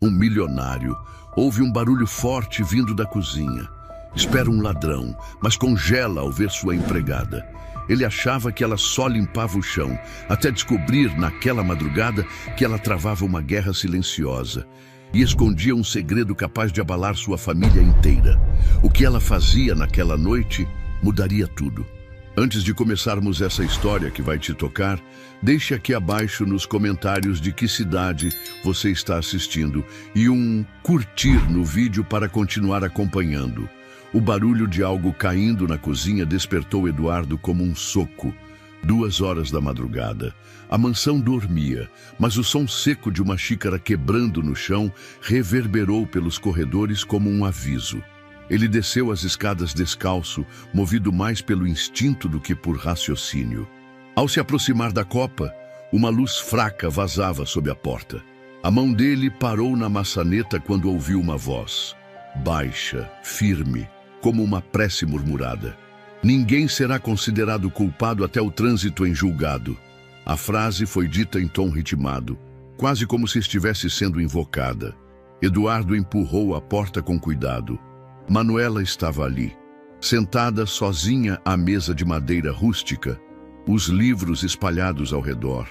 Um milionário. Ouve um barulho forte vindo da cozinha. Espera um ladrão, mas congela ao ver sua empregada. Ele achava que ela só limpava o chão, até descobrir, naquela madrugada, que ela travava uma guerra silenciosa e escondia um segredo capaz de abalar sua família inteira. O que ela fazia naquela noite mudaria tudo. Antes de começarmos essa história que vai te tocar, deixe aqui abaixo nos comentários de que cidade você está assistindo e um curtir no vídeo para continuar acompanhando. O barulho de algo caindo na cozinha despertou Eduardo como um soco. 2 horas da madrugada. A mansão dormia, mas o som seco de uma xícara quebrando no chão reverberou pelos corredores como um aviso. Ele desceu as escadas descalço, movido mais pelo instinto do que por raciocínio. Ao se aproximar da copa, uma luz fraca vazava sob a porta. A mão dele parou na maçaneta quando ouviu uma voz, baixa, firme, como uma prece murmurada. Ninguém será considerado culpado até o trânsito em julgado. A frase foi dita em tom ritmado, quase como se estivesse sendo invocada. Eduardo empurrou a porta com cuidado. Manuela estava ali, sentada sozinha à mesa de madeira rústica, os livros espalhados ao redor,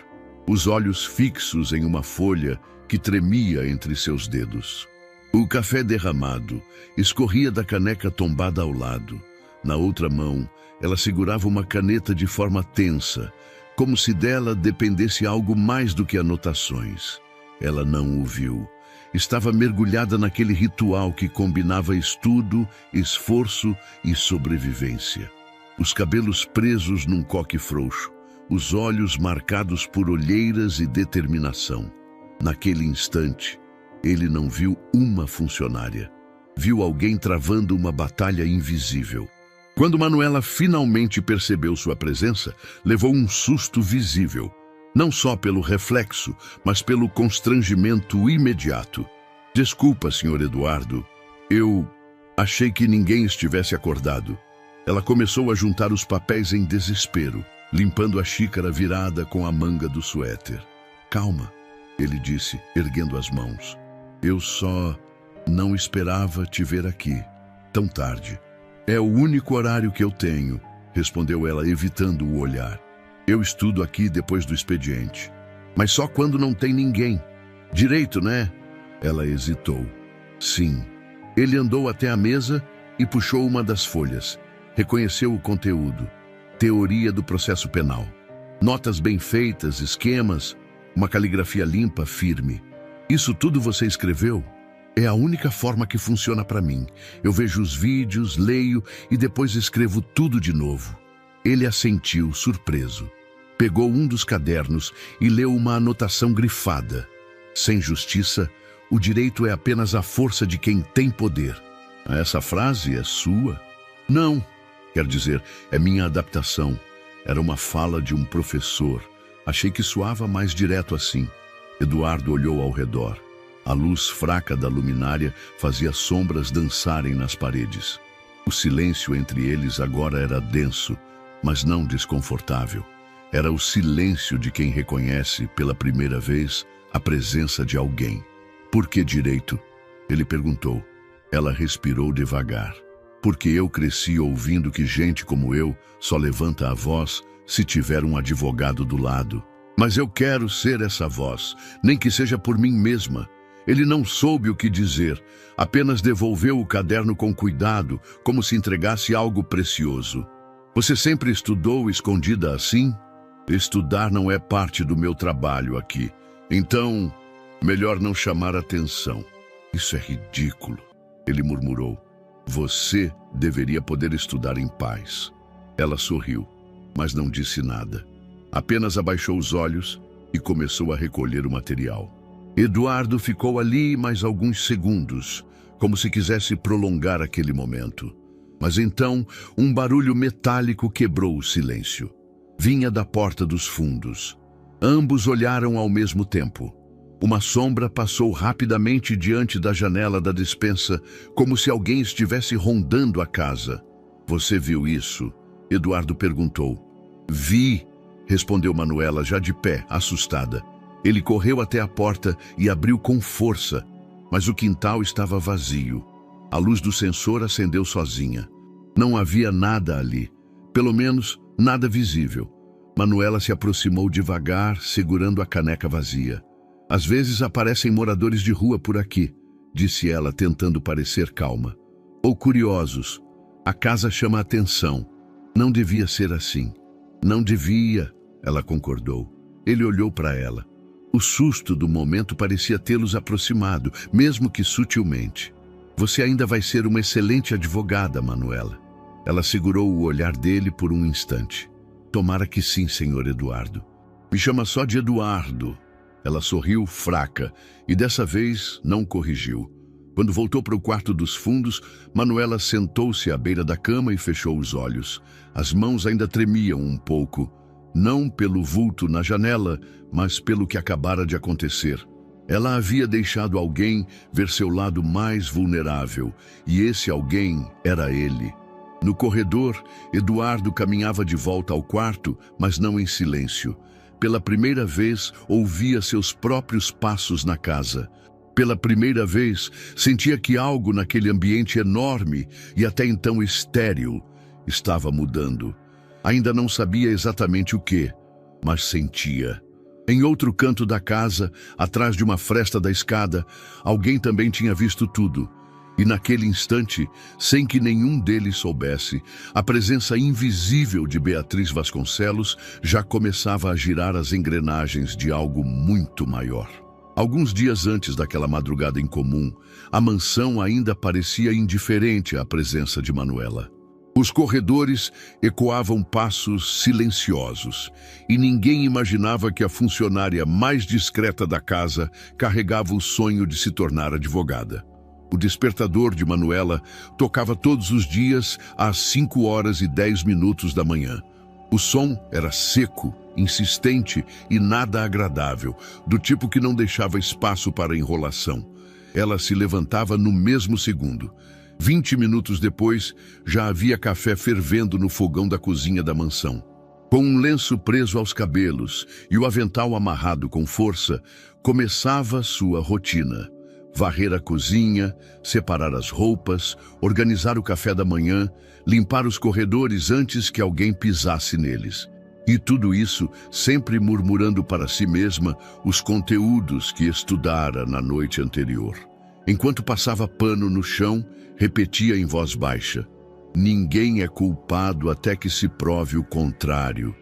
os olhos fixos em uma folha que tremia entre seus dedos. O café derramado escorria da caneca tombada ao lado. Na outra mão, ela segurava uma caneta de forma tensa, como se dela dependesse algo mais do que anotações. Ela não o viu. Estava mergulhada naquele ritual que combinava estudo, esforço e sobrevivência. Os cabelos presos num coque frouxo, os olhos marcados por olheiras e determinação. Naquele instante, ele não viu uma funcionária. Viu alguém travando uma batalha invisível. Quando Manuela finalmente percebeu sua presença, levou um susto visível. Não só pelo reflexo, mas pelo constrangimento imediato. Desculpa, Sr. Eduardo. Eu achei que ninguém estivesse acordado. Ela começou a juntar os papéis em desespero, limpando a xícara virada com a manga do suéter. Calma, ele disse, erguendo as mãos. Eu só não esperava te ver aqui, tão tarde. É o único horário que eu tenho, respondeu ela, evitando o olhar. Eu estudo aqui depois do expediente. Mas só quando não tem ninguém. Direito, né? Ela hesitou. Sim. Ele andou até a mesa e puxou uma das folhas. Reconheceu o conteúdo. Teoria do processo penal. Notas bem feitas, esquemas, uma caligrafia limpa, firme. Isso tudo você escreveu? É a única forma que funciona para mim. Eu vejo os vídeos, leio e depois escrevo tudo de novo. Ele assentiu, surpreso. Pegou um dos cadernos e leu uma anotação grifada. Sem justiça, o direito é apenas a força de quem tem poder. Essa frase é sua? Não. Quer dizer, é minha adaptação. Era uma fala de um professor. Achei que soava mais direto assim. Eduardo olhou ao redor. A luz fraca da luminária fazia sombras dançarem nas paredes. O silêncio entre eles agora era denso, mas não desconfortável. Era o silêncio de quem reconhece, pela primeira vez, a presença de alguém. Por que direito? Ele perguntou. Ela respirou devagar. Porque eu cresci ouvindo que gente como eu só levanta a voz se tiver um advogado do lado. Mas eu quero ser essa voz, nem que seja por mim mesma. Ele não soube o que dizer, apenas devolveu o caderno com cuidado, como se entregasse algo precioso. Você sempre estudou escondida assim? Estudar não é parte do meu trabalho aqui. Então, melhor não chamar atenção. Isso é ridículo, ele murmurou. Você deveria poder estudar em paz. Ela sorriu, mas não disse nada. Apenas abaixou os olhos e começou a recolher o material. Eduardo ficou ali mais alguns segundos, como se quisesse prolongar aquele momento. Mas então, um barulho metálico quebrou o silêncio. Vinha da porta dos fundos. Ambos olharam ao mesmo tempo. Uma sombra passou rapidamente diante da janela da despensa, como se alguém estivesse rondando a casa. Você viu isso? Eduardo perguntou. Vi, respondeu Manuela, já de pé, assustada. Ele correu até a porta e abriu com força. mas o quintal estava vazio. A luz do sensor acendeu sozinha. Não havia nada ali, pelo menos nada visível. Manuela se aproximou devagar, segurando a caneca vazia. Às vezes aparecem moradores de rua por aqui, disse ela, tentando parecer calma. Ou curiosos. A casa chama a atenção. Não devia ser assim. Não devia, ela concordou. Ele olhou para ela. O susto do momento parecia tê-los aproximado, mesmo que sutilmente. Você ainda vai ser uma excelente advogada, Manuela. Ela segurou o olhar dele por um instante. Tomara que sim, senhor Eduardo. Me chama só de Eduardo. Ela sorriu fraca e dessa vez não corrigiu. Quando voltou para o quarto dos fundos, Manuela sentou-se à beira da cama e fechou os olhos. As mãos ainda tremiam um pouco, não pelo vulto na janela, mas pelo que acabara de acontecer. Ela havia deixado alguém ver seu lado mais vulnerável, e esse alguém era ele. No corredor, Eduardo caminhava de volta ao quarto, mas não em silêncio. Pela primeira vez, ouvia seus próprios passos na casa. Pela primeira vez, sentia que algo naquele ambiente enorme e até então estéril estava mudando. Ainda não sabia exatamente o que, mas sentia. Em outro canto da casa, atrás de uma fresta da escada, alguém também tinha visto tudo. E naquele instante, sem que nenhum deles soubesse, a presença invisível de Beatriz Vasconcelos já começava a girar as engrenagens de algo muito maior. Alguns dias antes daquela madrugada incomum, a mansão ainda parecia indiferente à presença de Manuela. Os corredores ecoavam passos silenciosos, e ninguém imaginava que a funcionária mais discreta da casa carregava o sonho de se tornar advogada. O despertador de Manuela tocava todos os dias às 5h10 da manhã. O som era seco, insistente e nada agradável, do tipo que não deixava espaço para enrolação. Ela se levantava no mesmo segundo. 20 minutos depois, já havia café fervendo no fogão da cozinha da mansão. Com um lenço preso aos cabelos e o avental amarrado com força, começava sua rotina. Varrer a cozinha, separar as roupas, organizar o café da manhã, limpar os corredores antes que alguém pisasse neles. E tudo isso sempre murmurando para si mesma os conteúdos que estudara na noite anterior. Enquanto passava pano no chão, repetia em voz baixa: ninguém é culpado até que se prove o contrário.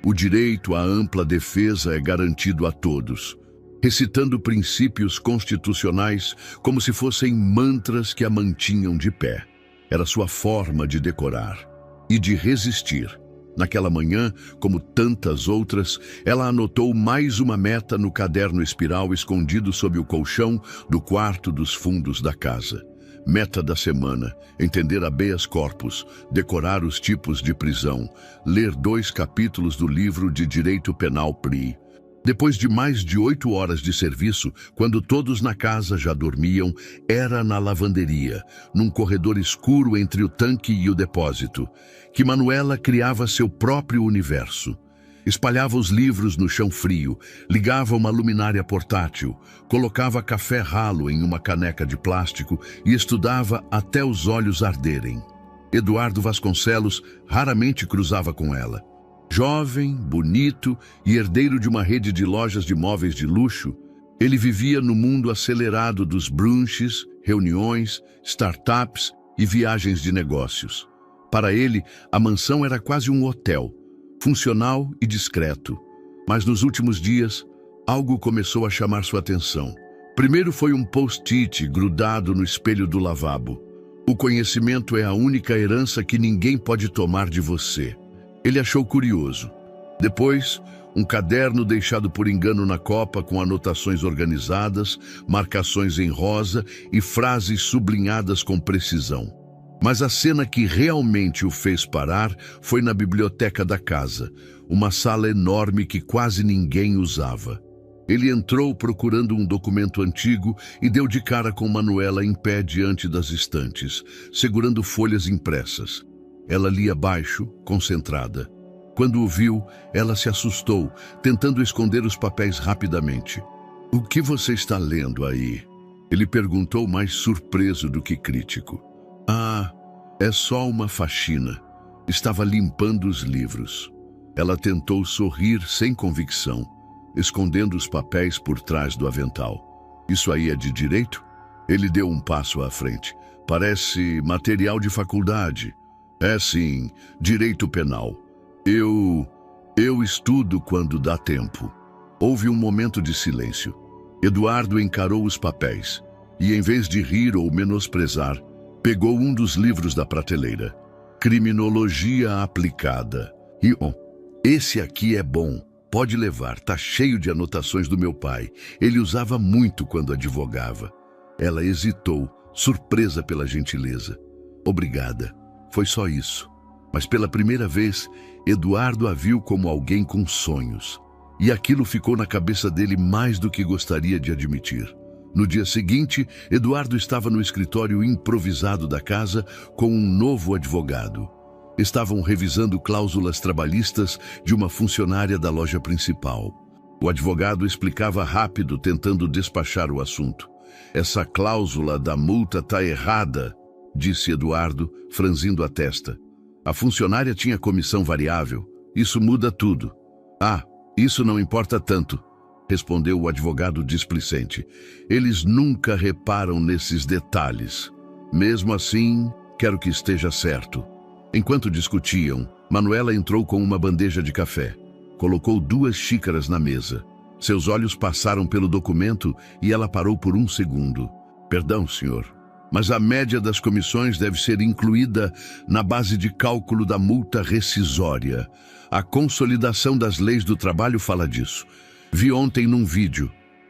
O direito à ampla defesa é garantido a todos. Recitando princípios constitucionais como se fossem mantras que a mantinham de pé. Era sua forma de decorar e de resistir. Naquela manhã, como tantas outras, ela anotou mais uma meta no caderno espiral escondido sob o colchão do quarto dos fundos da casa. Meta da semana: entender habeas corpus, decorar os tipos de prisão, ler 2 capítulos do livro de Direito Penal PRI. Depois de mais de 8 horas de serviço, quando todos na casa já dormiam, era na lavanderia, num corredor escuro entre o tanque e o depósito, que Manuela criava seu próprio universo. Espalhava os livros no chão frio, ligava uma luminária portátil, colocava café ralo em uma caneca de plástico e estudava até os olhos arderem. Eduardo Vasconcelos raramente cruzava com ela. Jovem, bonito e herdeiro de uma rede de lojas de móveis de luxo, ele vivia no mundo acelerado dos brunches, reuniões, startups e viagens de negócios. Para ele, a mansão era quase um hotel, funcional e discreto. Mas nos últimos dias, algo começou a chamar sua atenção. Primeiro foi um post-it grudado no espelho do lavabo. O conhecimento é a única herança que ninguém pode tomar de você. Ele achou curioso. Depois, um caderno deixado por engano na copa com anotações organizadas, marcações em rosa e frases sublinhadas com precisão. Mas a cena que realmente o fez parar foi na biblioteca da casa, uma sala enorme que quase ninguém usava. Ele entrou procurando um documento antigo e deu de cara com Manuela em pé diante das estantes, segurando folhas impressas. Ela lia baixo, concentrada. Quando o viu, ela se assustou, tentando esconder os papéis rapidamente. "O que você está lendo aí?" Ele perguntou, mais surpreso do que crítico. Ah, é só uma faxina. Estava limpando os livros. Ela tentou sorrir sem convicção, escondendo os papéis por trás do avental. Isso aí é de direito? Ele deu um passo à frente. Parece material de faculdade. É sim, direito penal. Eu estudo quando dá tempo. Houve um momento de silêncio. Eduardo encarou os papéis e, em vez de rir ou menosprezar, pegou um dos livros da prateleira. Criminologia aplicada. E, esse aqui é bom. Pode levar, tá cheio de anotações do meu pai. Ele usava muito quando advogava. Ela hesitou, surpresa pela gentileza. Obrigada. Foi só isso. Mas pela primeira vez, Eduardo a viu como alguém com sonhos. E aquilo ficou na cabeça dele mais do que gostaria de admitir. No dia seguinte, Eduardo estava no escritório improvisado da casa com um novo advogado. Estavam revisando cláusulas trabalhistas de uma funcionária da loja principal. O advogado explicava rápido, tentando despachar o assunto. Essa cláusula da multa está errada, disse Eduardo, franzindo a testa. A funcionária tinha comissão variável. Isso muda tudo. Ah, isso não importa tanto, respondeu o advogado displicente. Eles nunca reparam nesses detalhes. Mesmo assim, quero que esteja certo. Enquanto discutiam, Manuela entrou com uma bandeja de café. Colocou 2 xícaras na mesa. Seus olhos passaram pelo documento e ela parou por um segundo. Perdão, senhor, mas a média das comissões deve ser incluída na base de cálculo da multa rescisória. A consolidação das leis do trabalho fala disso. Vi ontem num vídeo.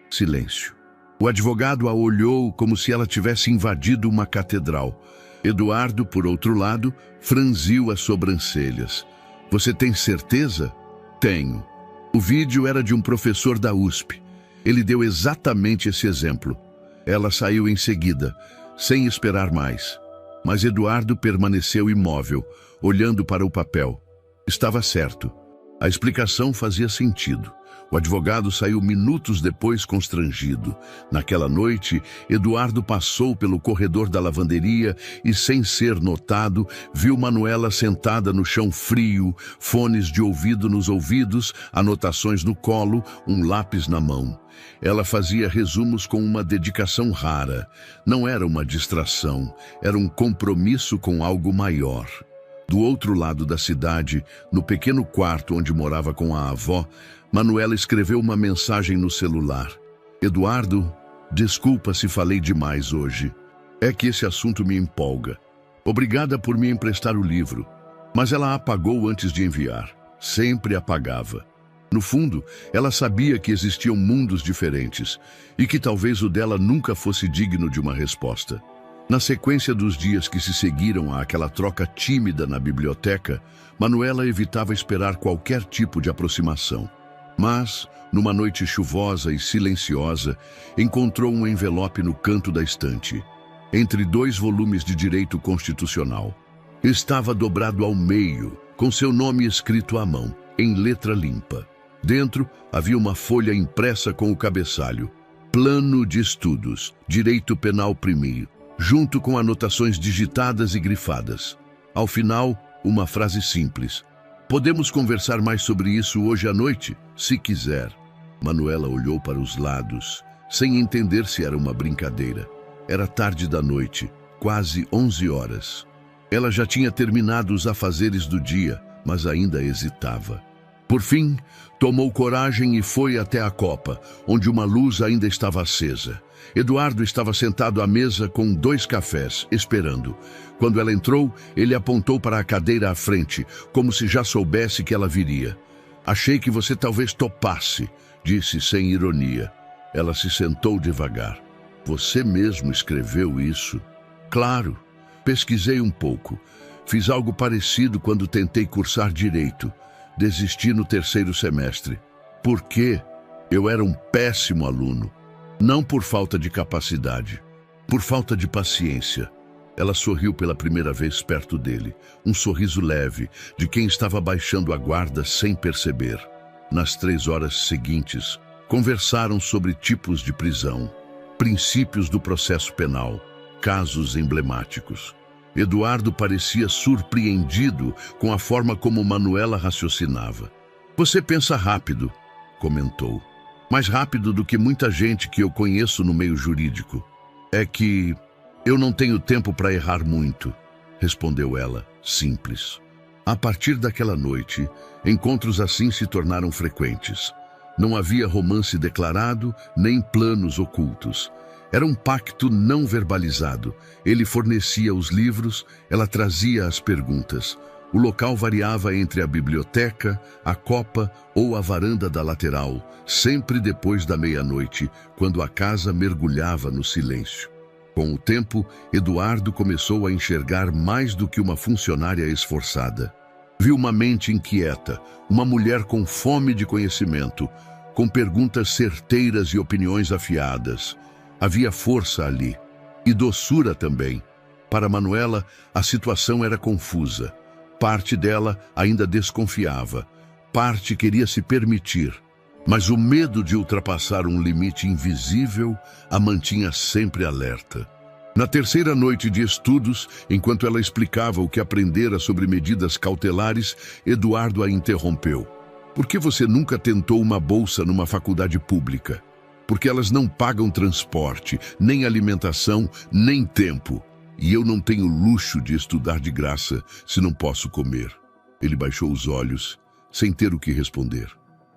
Silêncio. O advogado a olhou como se ela tivesse invadido uma catedral. Eduardo, por outro lado, franziu as sobrancelhas. Você tem certeza? Tenho. O vídeo era de um professor da USP. Ele deu exatamente esse exemplo. Ela saiu em seguida, sem esperar mais. Mas Eduardo permaneceu imóvel, olhando para o papel. Estava certo. A explicação fazia sentido. O advogado saiu minutos depois constrangido. Naquela noite, Eduardo passou pelo corredor da lavanderia e, sem ser notado, viu Manuela sentada no chão frio, fones de ouvido nos ouvidos, anotações no colo, um lápis na mão. Ela fazia resumos com uma dedicação rara. Não era uma distração, era um compromisso com algo maior. Do outro lado da cidade, no pequeno quarto onde morava com a avó, Manuela escreveu uma mensagem no celular. Eduardo, desculpa se falei demais hoje. É que esse assunto me empolga. Obrigada por me emprestar o livro. Mas ela apagou antes de enviar. Sempre apagava. No fundo, ela sabia que existiam mundos diferentes e que talvez o dela nunca fosse digno de uma resposta. Na sequência dos dias que se seguiram àquela troca tímida na biblioteca, Manuela evitava esperar qualquer tipo de aproximação. Mas, numa noite chuvosa e silenciosa, encontrou um envelope no canto da estante, entre 2 volumes de direito constitucional. Estava dobrado ao meio, com seu nome escrito à mão, em letra limpa. Dentro havia uma folha impressa com o cabeçalho. Plano de estudos, direito penal primeiro, junto com anotações digitadas e grifadas. Ao final, uma frase simples. Podemos conversar mais sobre isso hoje à noite, se quiser. Manuela olhou para os lados, sem entender se era uma brincadeira. Era tarde da noite, quase 11 horas. Ela já tinha terminado os afazeres do dia, mas ainda hesitava. Por fim, tomou coragem e foi até a copa, onde uma luz ainda estava acesa. Eduardo estava sentado à mesa com 2 cafés, esperando. Quando ela entrou, ele apontou para a cadeira à frente, como se já soubesse que ela viria. Achei que você talvez topasse, disse sem ironia. Ela se sentou devagar. Você mesmo escreveu isso? Claro. Pesquisei um pouco. Fiz algo parecido quando tentei cursar direito. Desisti no 3º semestre. Por quê? Eu era um péssimo aluno. Não por falta de capacidade, por falta de paciência. Ela sorriu pela primeira vez perto dele, um sorriso leve, de quem estava baixando a guarda sem perceber. Nas 3 horas seguintes, conversaram sobre tipos de prisão. princípios do processo penal, casos emblemáticos. Eduardo parecia surpreendido com a forma como Manuela raciocinava. "Você pensa rápido", comentou. "Mais rápido do que muita gente que eu conheço no meio jurídico. É que eu não tenho tempo para errar muito", respondeu ela, simples. A partir daquela noite, encontros assim se tornaram frequentes. Não havia romance declarado, nem planos ocultos. Era um pacto não verbalizado. Ele fornecia os livros, ela trazia as perguntas. O local variava entre a biblioteca, a copa ou a varanda da lateral, sempre depois da meia-noite, quando a casa mergulhava no silêncio. Com o tempo, Eduardo começou a enxergar mais do que uma funcionária esforçada. Viu uma mente inquieta, uma mulher com fome de conhecimento, com perguntas certeiras e opiniões afiadas. Havia força ali, e doçura também. Para Manuela, a situação era confusa. Parte dela ainda desconfiava, parte queria se permitir. Mas o medo de ultrapassar um limite invisível a mantinha sempre alerta. Na terceira noite de estudos, enquanto ela explicava o que aprendera sobre medidas cautelares, Eduardo a interrompeu. "Por que você nunca tentou uma bolsa numa faculdade pública? Porque elas não pagam transporte, nem alimentação, nem tempo. E eu não tenho luxo de estudar de graça se não posso comer." Ele baixou os olhos, sem ter o que responder.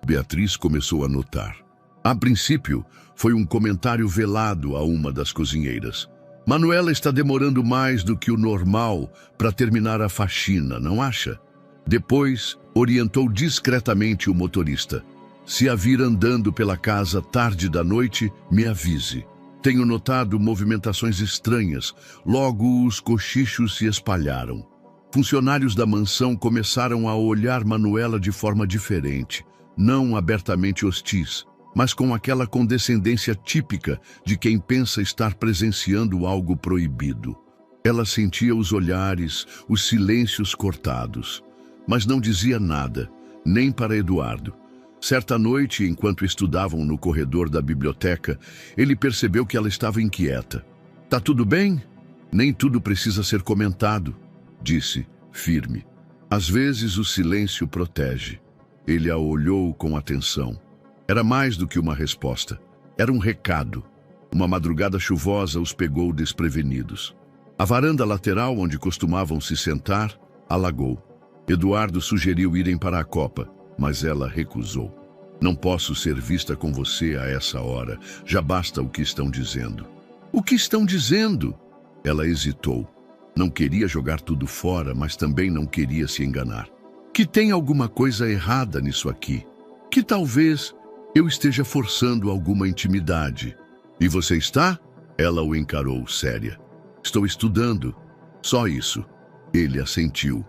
Beatriz começou a notar. A princípio, foi um comentário velado a uma das cozinheiras. "Manuela está demorando mais do que o normal para terminar a faxina, não acha?" Depois, orientou discretamente o motorista. "Se a vir andando pela casa tarde da noite, me avise. Tenho notado movimentações estranhas, logo os cochichos se espalharam." Funcionários da mansão começaram a olhar Manuela de forma diferente, não abertamente hostis, mas com aquela condescendência típica de quem pensa estar presenciando algo proibido. Ela sentia os olhares, os silêncios cortados, mas não dizia nada, nem para Eduardo. Certa noite, enquanto estudavam no corredor da biblioteca, ele percebeu que ela estava inquieta. "Tá tudo bem? Nem tudo precisa ser comentado", disse, firme. Às vezes o silêncio protege. Ele a olhou com atenção. Era mais do que uma resposta. Era um recado. Uma madrugada chuvosa os pegou desprevenidos. A varanda lateral, onde costumavam se sentar, alagou. Eduardo sugeriu irem para a copa, mas ela recusou. "Não posso ser vista com você a essa hora. Já basta o que estão dizendo." "O que estão dizendo?" Ela hesitou. Não queria jogar tudo fora, mas também não queria se enganar. "Que tem alguma coisa errada nisso aqui. Que talvez eu esteja forçando alguma intimidade." "E você está?" Ela o encarou, séria. "Estou estudando." Só isso. Ele assentiu,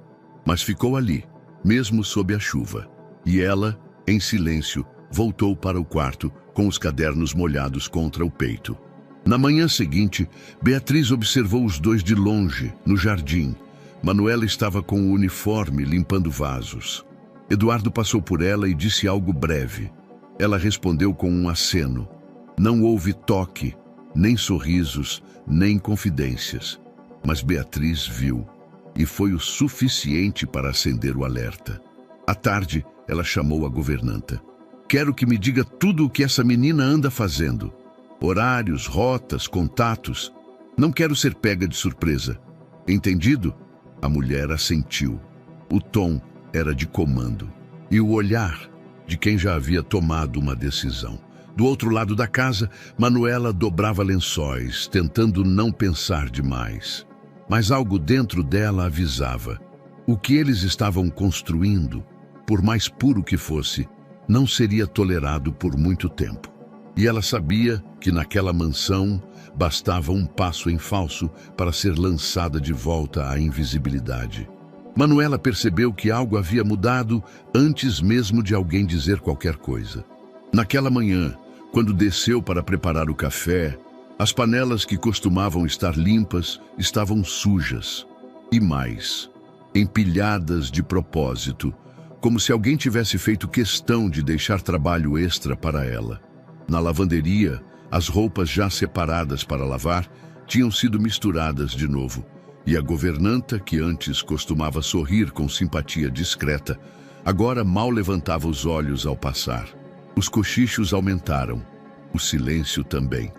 mas ficou ali, mesmo sob a chuva. E ela, em silêncio, voltou para o quarto, com os cadernos molhados contra o peito. Na manhã seguinte, Beatriz observou os dois de longe, no jardim. Manuela estava com o uniforme, limpando vasos. Eduardo passou por ela e disse algo breve. Ela respondeu com um aceno. Não houve toque, nem sorrisos, nem confidências. Mas Beatriz viu, e foi o suficiente para acender o alerta. À tarde, ela chamou a governanta. "Quero que me diga tudo o que essa menina anda fazendo. Horários, rotas, contatos. Não quero ser pega de surpresa. Entendido?" A mulher assentiu. O tom era de comando, e o olhar de quem já havia tomado uma decisão. Do outro lado da casa, Manuela dobrava lençóis, tentando não pensar demais. Mas algo dentro dela avisava. O que eles estavam construindo, por mais puro que fosse, não seria tolerado por muito tempo. E ela sabia que naquela mansão bastava um passo em falso para ser lançada de volta à invisibilidade. Manuela percebeu que algo havia mudado antes mesmo de alguém dizer qualquer coisa. Naquela manhã, quando desceu para preparar o café, as panelas que costumavam estar limpas estavam sujas. E mais, empilhadas de propósito, como se alguém tivesse feito questão de deixar trabalho extra para ela. Na lavanderia, As roupas já separadas para lavar tinham sido misturadas de novo, e a governanta, que antes costumava sorrir com simpatia discreta, agora mal levantava os olhos ao passar. Os cochichos aumentaram, o silêncio também.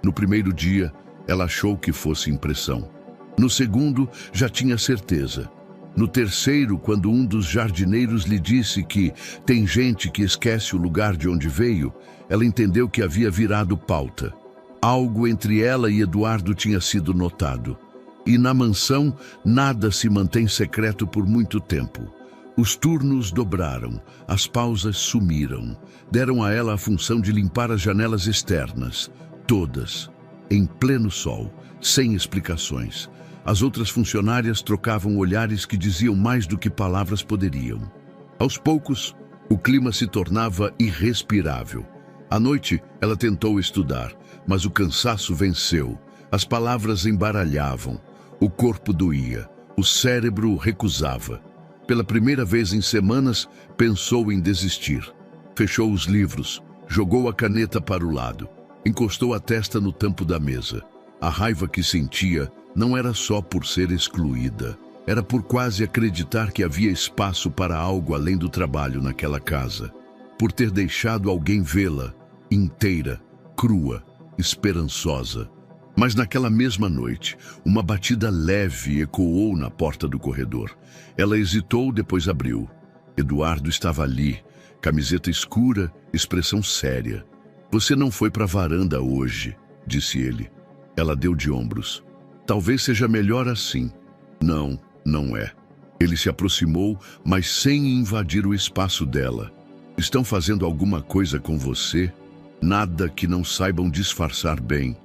No primeiro dia, ela achou que fosse impressão. No segundo, já tinha certeza. No terceiro, quando um dos jardineiros lhe disse que tem gente que esquece o lugar de onde veio, ela entendeu que havia virado pauta. Algo entre ela e Eduardo tinha sido notado. E na mansão, nada se mantém secreto por muito tempo. Os turnos dobraram, as pausas sumiram. Deram a ela a função de limpar as janelas externas, todas, em pleno sol, sem explicações. As outras funcionárias trocavam olhares que diziam mais do que palavras poderiam. Aos poucos, o clima se tornava irrespirável. À noite, ela tentou estudar, mas o cansaço venceu. As palavras embaralhavam, o corpo doía, o cérebro recusava. Pela primeira vez em semanas, pensou em desistir. Fechou os livros, jogou a caneta para o lado, encostou a testa no tampo da mesa. A raiva que sentia não era só por ser excluída, era por quase acreditar que havia espaço para algo além do trabalho naquela casa. Por ter deixado alguém vê-la, inteira, crua, esperançosa. Mas naquela mesma noite, uma batida leve ecoou na porta do corredor. Ela hesitou, depois abriu. Eduardo estava ali, camiseta escura, expressão séria. "Você não foi para a varanda hoje", disse ele. Ela deu de ombros. "Talvez seja melhor assim." "Não, não é." Ele se aproximou, mas sem invadir o espaço dela. "Estão fazendo alguma coisa com você? Nada que não saibam disfarçar bem.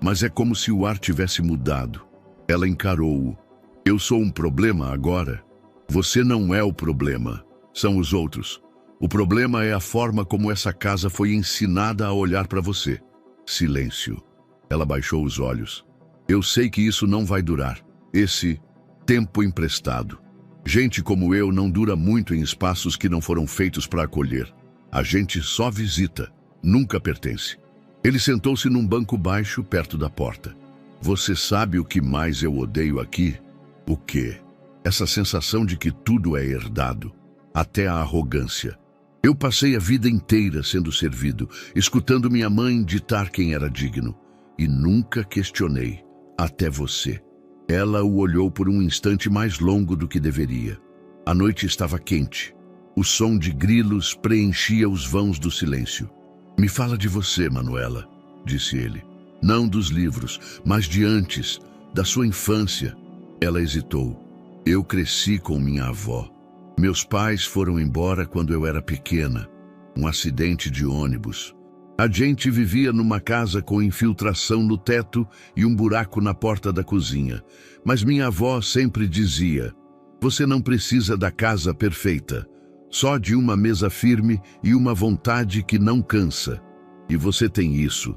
Mas é como se o ar tivesse mudado." Ela encarou-o. "Eu sou um problema agora?" "Você não é o problema. São os outros. O problema é a forma como essa casa foi ensinada a olhar para você." Silêncio. Ela baixou os olhos. "Eu sei que isso não vai durar. Esse tempo emprestado. Gente como eu não dura muito em espaços que não foram feitos para acolher. A gente só visita, nunca pertence." Ele sentou-se num banco baixo perto da porta. "Você sabe o que mais eu odeio aqui?" "O quê?" "Essa sensação de que tudo é herdado, até a arrogância. Eu passei a vida inteira sendo servido, escutando minha mãe ditar quem era digno. E nunca questionei, até você." Ela o olhou por um instante mais longo do que deveria. A noite estava quente. O som de grilos preenchia os vãos do silêncio. "Me fala de você, Manuela", disse ele. "Não dos livros, mas de antes, da sua infância." Ela hesitou. "Eu cresci com minha avó. Meus pais foram embora quando eu era pequena. Um acidente de ônibus. A gente vivia numa casa com infiltração no teto e um buraco na porta da cozinha. Mas minha avó sempre dizia: você não precisa da casa perfeita, só de uma mesa firme e uma vontade que não cansa. E você tem isso."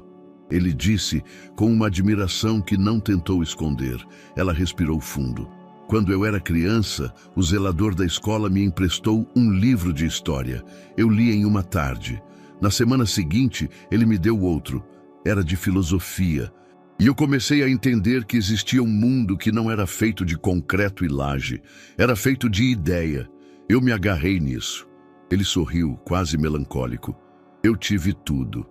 Ele disse com uma admiração que não tentou esconder. Ela respirou fundo. "Quando eu era criança, o zelador da escola me emprestou um livro de história. Eu li em uma tarde. Na semana seguinte, ele me deu outro. Era de filosofia. E eu comecei a entender que existia um mundo que não era feito de concreto e laje. Era feito de ideia. Eu me agarrei nisso." Ele sorriu, quase melancólico. "Eu tive tudo.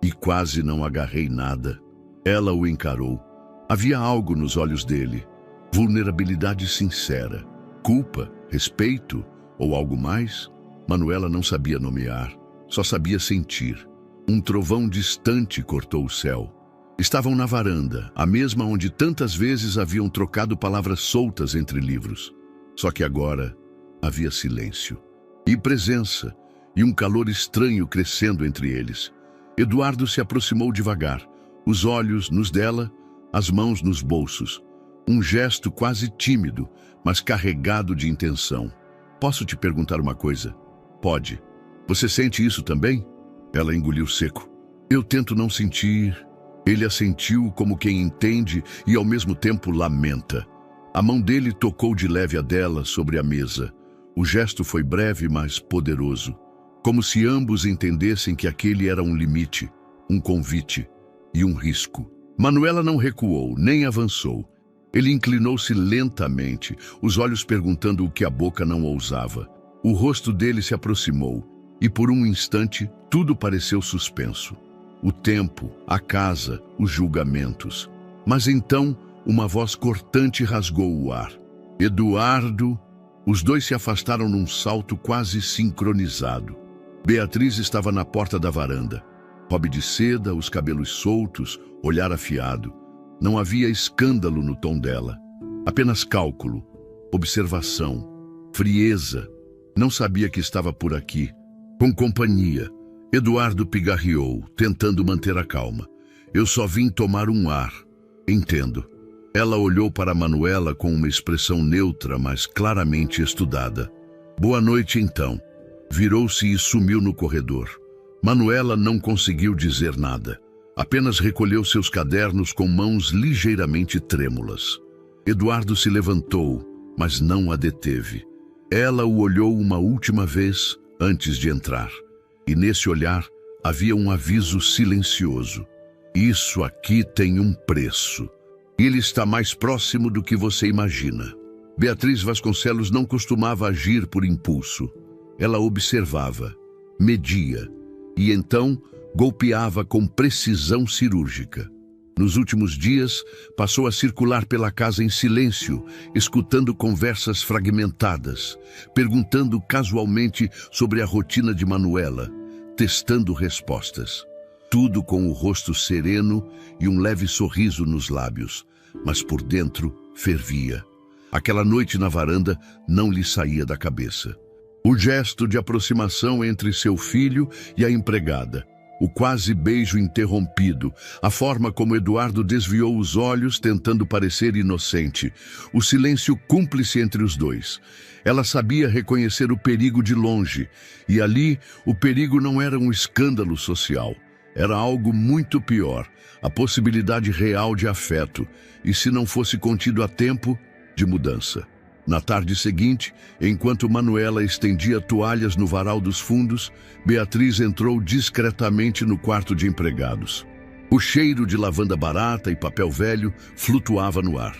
E quase não agarrei nada." Ela o encarou. Havia algo nos olhos dele. Vulnerabilidade sincera. Culpa, respeito ou algo mais? Manuela não sabia nomear. Só sabia sentir. Um trovão distante cortou o céu. Estavam na varanda, a mesma onde tantas vezes haviam trocado palavras soltas entre livros. Só que agora havia silêncio. E presença, e um calor estranho crescendo entre eles. Eduardo se aproximou devagar, os olhos nos dela, as mãos nos bolsos. Um gesto quase tímido, mas carregado de intenção. "Posso te perguntar uma coisa?" "Pode." "Você sente isso também?" Ela engoliu seco. "Eu tento não sentir." Ele assentiu como quem entende e ao mesmo tempo lamenta. A mão dele tocou de leve a dela sobre a mesa. O gesto foi breve, mas poderoso. Como se ambos entendessem que aquele era um limite, um convite. e um risco. Manuela não recuou, nem avançou. Ele inclinou-se lentamente, os olhos perguntando o que a boca não ousava. O rosto dele se aproximou, e por um instante tudo pareceu suspenso. O tempo, a casa, os julgamentos. Mas então uma voz cortante rasgou o ar. Eduardo! Os dois se afastaram num salto quase sincronizado. Beatriz estava na porta da varanda. Robe de seda, os cabelos soltos, olhar afiado. Não havia escândalo no tom dela. Apenas cálculo, observação, frieza. Não sabia que estava por aqui. Com companhia. Eduardo pigarreou, tentando manter a calma. Eu só vim tomar um ar. Entendo. Ela olhou para Manuela com uma expressão neutra, mas claramente estudada. Boa noite, então. Virou-se e sumiu no corredor. Manuela não conseguiu dizer nada. Apenas recolheu seus cadernos com mãos ligeiramente trêmulas. Eduardo se levantou, mas não a deteve. Ela o olhou uma última vez antes de entrar. E nesse olhar havia um aviso silencioso. Isso aqui tem um preço. Ele está mais próximo do que você imagina. Beatriz Vasconcelos não costumava agir por impulso. Ela observava, media, e então golpeava com precisão cirúrgica. Nos últimos dias, passou a circular pela casa em silêncio, escutando conversas fragmentadas, perguntando casualmente sobre a rotina de Manuela, testando respostas. Tudo com o rosto sereno e um leve sorriso nos lábios, mas por dentro fervia. Aquela noite na varanda não lhe saía da cabeça. O gesto de aproximação entre seu filho e a empregada, o quase beijo interrompido, a forma como Eduardo desviou os olhos tentando parecer inocente, o silêncio cúmplice entre os dois. Ela sabia reconhecer o perigo de longe, e ali o perigo não era um escândalo social. Era algo muito pior, a possibilidade real de afeto, e se não fosse contido a tempo, de mudança. Na tarde seguinte, enquanto Manuela estendia toalhas no varal dos fundos, Beatriz entrou discretamente no quarto de empregados. O cheiro de lavanda barata e papel velho flutuava no ar.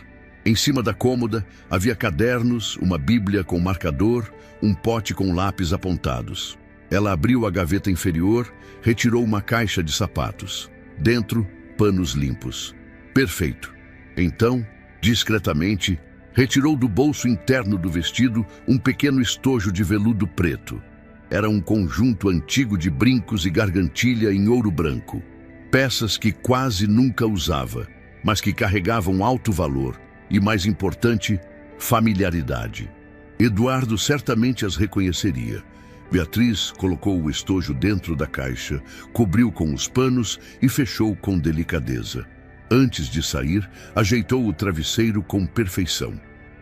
Em cima da cômoda havia cadernos, uma bíblia com marcador, um pote com lápis apontados. Ela abriu a gaveta inferior, retirou uma caixa de sapatos. Dentro, panos limpos. Perfeito. Então, discretamente, retirou do bolso interno do vestido um pequeno estojo de veludo preto. Era um conjunto antigo de brincos e gargantilha em ouro branco. Peças que quase nunca usava, mas que carregavam alto valor e, mais importante, familiaridade. Eduardo certamente as reconheceria. Beatriz colocou o estojo dentro da caixa, cobriu com os panos e fechou com delicadeza. Antes de sair, ajeitou o travesseiro com perfeição.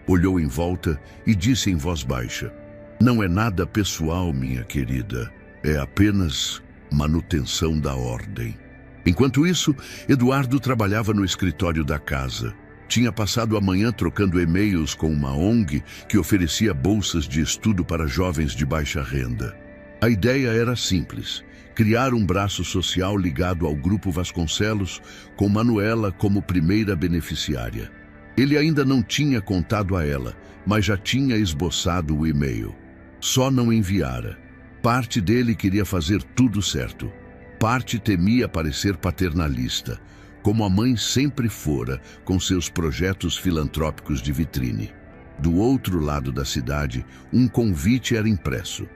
Olhou em volta e disse em voz baixa: "Não é nada pessoal, minha querida. É apenas manutenção da ordem." Enquanto isso, Eduardo trabalhava no escritório da casa. Tinha passado a manhã trocando e-mails com uma ONG que oferecia bolsas de estudo para jovens de baixa renda. A ideia era simples: criar um braço social ligado ao Grupo Vasconcelos, com Manuela como primeira beneficiária. Ele ainda não tinha contado a ela, mas já tinha esboçado o e-mail. Só não enviara. Parte dele queria fazer tudo certo. Parte temia parecer paternalista, como a mãe sempre fora com seus projetos filantrópicos de vitrine. Do outro lado da cidade, um convite era impresso.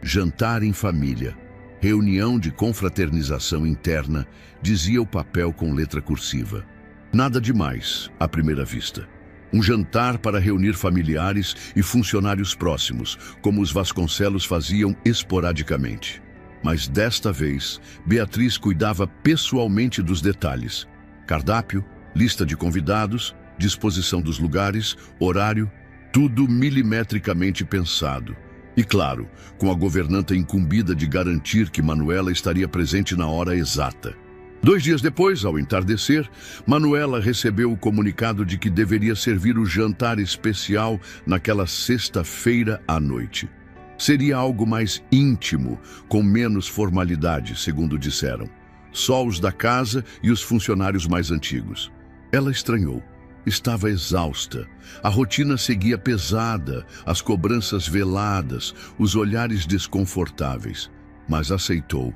Jantar em família. Reunião de confraternização interna, dizia o papel com letra cursiva. Nada demais, à primeira vista. Um jantar para reunir familiares e funcionários próximos, como os Vasconcelos faziam esporadicamente. Mas desta vez, Beatriz cuidava pessoalmente dos detalhes. Cardápio, lista de convidados, disposição dos lugares, horário, tudo milimetricamente pensado. E claro, com a governanta incumbida de garantir que Manuela estaria presente na hora exata. 2 dias depois, ao entardecer, Manuela recebeu o comunicado de que deveria servir o jantar especial naquela sexta-feira à noite. Seria algo mais íntimo, com menos formalidade, segundo disseram. só os da casa e os funcionários mais antigos. Ela estranhou. Estava exausta. A rotina seguia pesada, as cobranças veladas, os olhares desconfortáveis. Mas aceitou.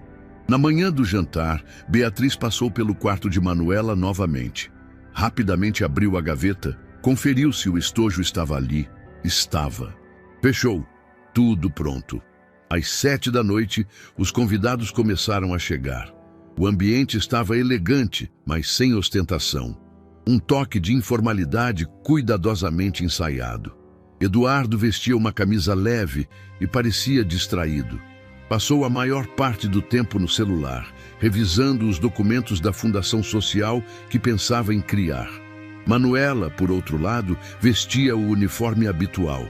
Na manhã do jantar, Beatriz passou pelo quarto de Manuela novamente. Rapidamente abriu a gaveta, conferiu se o estojo estava ali. Estava. Fechou. Tudo pronto. Às 7 da noite, os convidados começaram a chegar. O ambiente estava elegante, mas sem ostentação. Um toque de informalidade cuidadosamente ensaiado. Eduardo vestia uma camisa leve e parecia distraído. Passou a maior parte do tempo no celular, revisando os documentos da fundação social que pensava em criar. Manuela, por outro lado, vestia o uniforme habitual.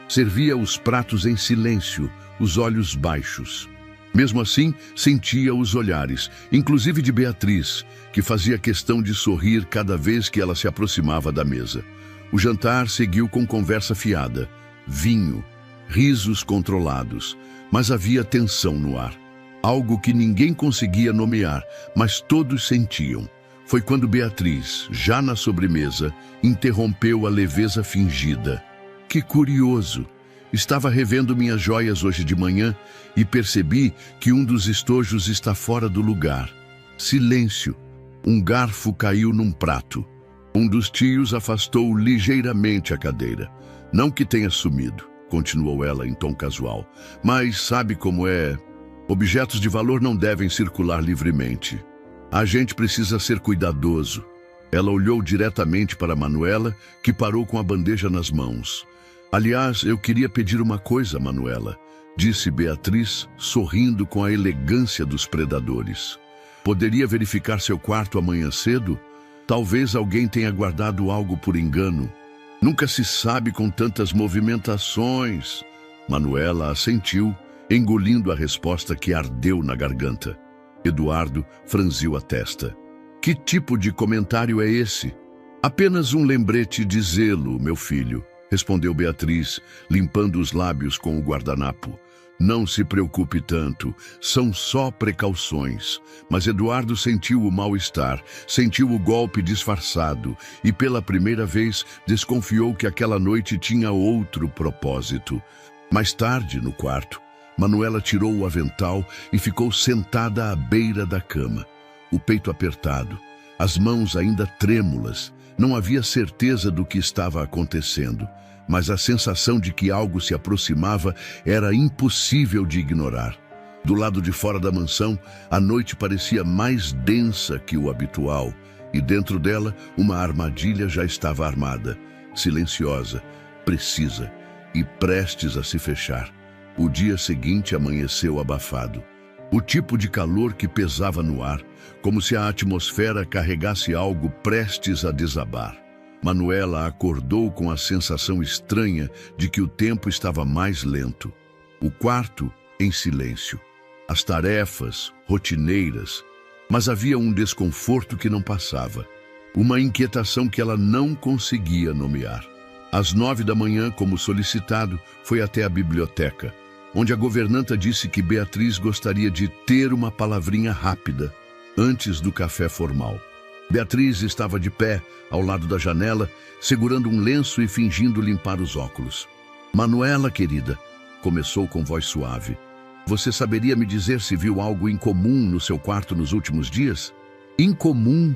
Servia os pratos em silêncio, os olhos baixos. Mesmo assim, sentia os olhares, inclusive de Beatriz, que fazia questão de sorrir cada vez que ela se aproximava da mesa. O jantar seguiu com conversa fiada, vinho, risos controlados, mas havia tensão no ar. Algo que ninguém conseguia nomear, mas todos sentiam. Foi quando Beatriz, já na sobremesa, interrompeu a leveza fingida. Que curioso! Estava revendo minhas joias hoje de manhã e percebi que um dos estojos está fora do lugar. Silêncio. Um garfo caiu num prato. Um dos tios afastou ligeiramente a cadeira. Não que tenha sumido, continuou ela em tom casual. Mas sabe como é? Objetos de valor não devem circular livremente. A gente precisa ser cuidadoso. Ela olhou diretamente para Manuela, que parou com a bandeja nas mãos. Aliás, eu queria pedir uma coisa, Manuela, disse Beatriz, sorrindo com a elegância dos predadores. Poderia verificar seu quarto amanhã cedo? Talvez alguém tenha guardado algo por engano. Nunca se sabe com tantas movimentações. Manuela assentiu, engolindo a resposta que ardeu na garganta. Eduardo franziu a testa. Que tipo de comentário é esse? Apenas um lembrete de zelo, meu filho, respondeu Beatriz, limpando os lábios com o guardanapo. Não se preocupe tanto, são só precauções. Mas Eduardo sentiu o mal-estar, sentiu o golpe disfarçado e pela primeira vez desconfiou que aquela noite tinha outro propósito. Mais tarde, no quarto, Manuela tirou o avental e ficou sentada à beira da cama, o peito apertado, as mãos ainda trêmulas. Não havia certeza do que estava acontecendo, mas a sensação de que algo se aproximava era impossível de ignorar. Do lado de fora da mansão, a noite parecia mais densa que o habitual, e dentro dela uma armadilha já estava armada, silenciosa, precisa e prestes a se fechar. O dia seguinte amanheceu abafado. O tipo de calor que pesava no ar, como se a atmosfera carregasse algo prestes a desabar. Manuela acordou com a sensação estranha de que o tempo estava mais lento. O quarto em silêncio. As tarefas rotineiras, mas havia um desconforto que não passava. Uma inquietação que ela não conseguia nomear. Às 9 da manhã, como solicitado, foi até a biblioteca, onde a governanta disse que Beatriz gostaria de ter uma palavrinha rápida, antes do café formal. Beatriz estava de pé, ao lado da janela, segurando um lenço e fingindo limpar os óculos. Manuela, querida, começou com voz suave. Você saberia me dizer se viu algo incomum no seu quarto nos últimos dias? Incomum?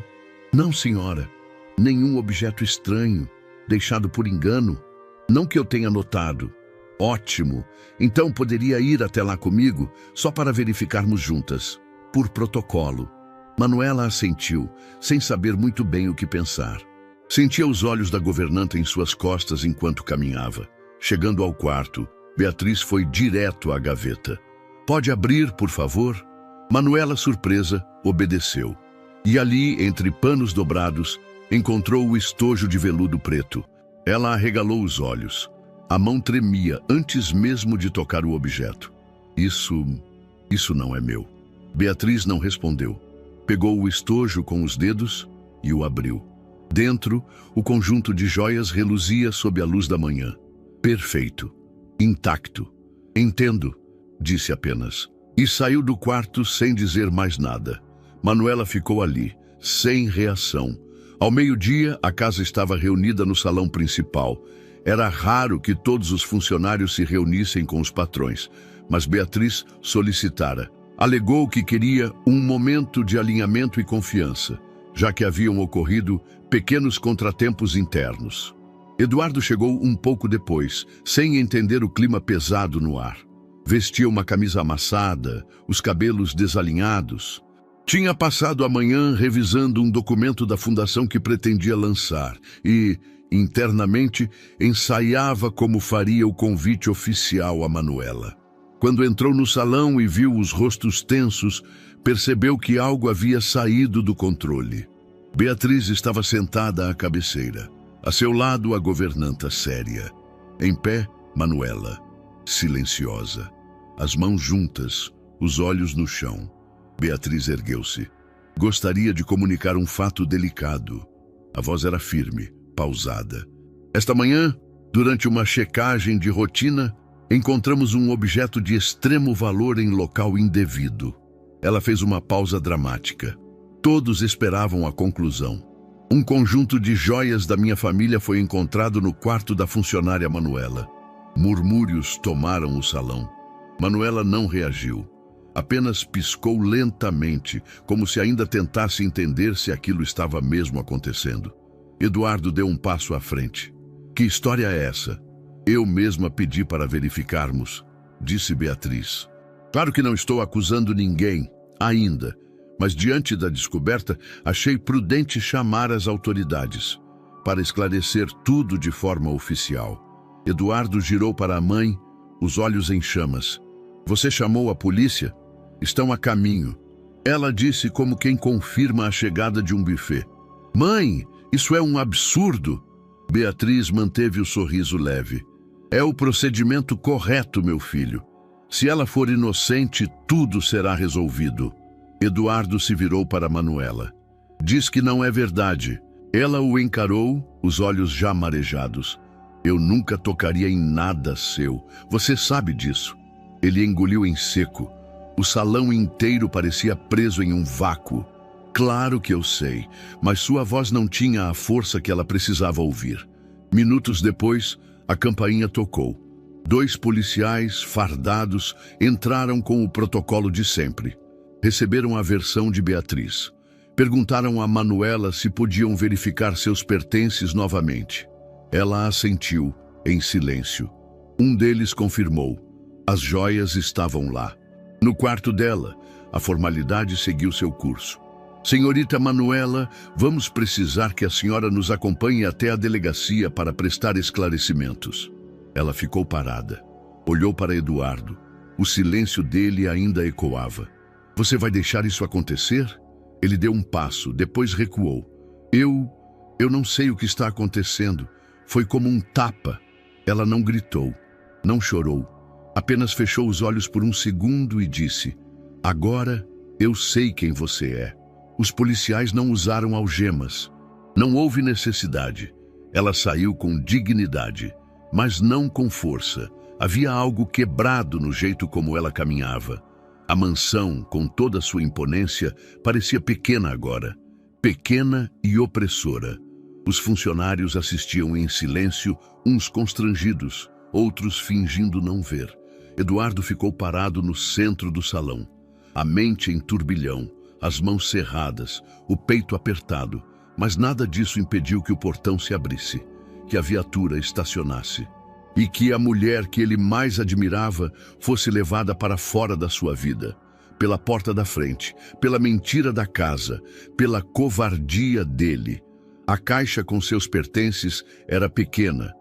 Não, senhora. Nenhum objeto estranho, deixado por engano. Não que eu tenha notado. Ótimo. Então poderia ir até lá comigo, só para verificarmos juntas. Por protocolo. Manuela assentiu, sem saber muito bem o que pensar. Sentia os olhos da governanta em suas costas enquanto caminhava. Chegando ao quarto, Beatriz foi direto à gaveta. Pode abrir, por favor? Manuela, surpresa, obedeceu. E ali, entre panos dobrados, encontrou o estojo de veludo preto. Ela arregalou os olhos. A mão tremia antes mesmo de tocar o objeto. Isso não é meu. Beatriz não respondeu. Pegou o estojo com os dedos e o abriu. Dentro, o conjunto de joias reluzia sob a luz da manhã. Perfeito. Intacto. Entendo, disse apenas. E saiu do quarto sem dizer mais nada. Manuela ficou ali, sem reação. Ao meio-dia, a casa estava reunida no salão principal. Era raro que todos os funcionários se reunissem com os patrões, mas Beatriz solicitara. Alegou que queria um momento de alinhamento e confiança, já que haviam ocorrido pequenos contratempos internos. Eduardo chegou um pouco depois, sem entender o clima pesado no ar. Vestia uma camisa amassada, os cabelos desalinhados. Tinha passado a manhã revisando um documento da fundação que pretendia lançar e, internamente, ensaiava como faria o convite oficial a Manuela. Quando entrou no salão e viu os rostos tensos, percebeu que algo havia saído do controle. Beatriz estava sentada à cabeceira. A seu lado, a governanta séria. Em pé, Manuela, silenciosa. As mãos juntas, os olhos no chão. Beatriz ergueu-se. Gostaria de comunicar um fato delicado. A voz era firme, pausada. Esta manhã, durante uma checagem de rotina, encontramos um objeto de extremo valor em local indevido. Ela fez uma pausa dramática. Todos esperavam a conclusão. Um conjunto de joias da minha família foi encontrado no quarto da funcionária Manuela. Murmúrios tomaram o salão. Manuela não reagiu. Apenas piscou lentamente, como se ainda tentasse entender se aquilo estava mesmo acontecendo. Eduardo deu um passo à frente. Que história é essa? Eu mesma pedi para verificarmos, disse Beatriz. Claro que não estou acusando ninguém, ainda, mas diante da descoberta, achei prudente chamar as autoridades, para esclarecer tudo de forma oficial. Eduardo girou para a mãe, os olhos em chamas. Você chamou a polícia? Estão a caminho. Ela disse como quem confirma a chegada de um buffet. Mãe, isso é um absurdo! Beatriz manteve o sorriso leve. É o procedimento correto, meu filho. Se ela for inocente, tudo será resolvido. Eduardo se virou para Manuela. Diz que não é verdade. Ela o encarou, os olhos já marejados. Eu nunca tocaria em nada seu. Você sabe disso. Ele engoliu em seco. O salão inteiro parecia preso em um vácuo. Claro que eu sei, mas sua voz não tinha a força que ela precisava ouvir. Minutos depois, a campainha tocou. 2 policiais, fardados, entraram com o protocolo de sempre. Receberam a versão de Beatriz. Perguntaram a Manuela se podiam verificar seus pertences novamente. Ela assentiu, em silêncio. Um deles confirmou. As joias estavam lá. No quarto dela, a formalidade seguiu seu curso. Senhorita Manuela, vamos precisar que a senhora nos acompanhe até a delegacia para prestar esclarecimentos. Ela ficou parada. Olhou para Eduardo. O silêncio dele ainda ecoava. Você vai deixar isso acontecer? Ele deu um passo, depois recuou. Eu não sei o que está acontecendo. Foi como um tapa. Ela não gritou, não chorou. Apenas fechou os olhos por um segundo e disse: Agora eu sei quem você é. Os policiais não usaram algemas. Não houve necessidade. Ela saiu com dignidade, mas não com força. Havia algo quebrado no jeito como ela caminhava. A mansão, com toda a sua imponência, parecia pequena agora. Pequena e opressora. Os funcionários assistiam em silêncio, uns constrangidos, outros fingindo não ver. Eduardo ficou parado no centro do salão. A mente em turbilhão, as mãos cerradas, o peito apertado, mas nada disso impediu que o portão se abrisse, que a viatura estacionasse e que a mulher que ele mais admirava fosse levada para fora da sua vida, pela porta da frente, pela mentira da casa, pela covardia dele. A caixa com seus pertences era pequena.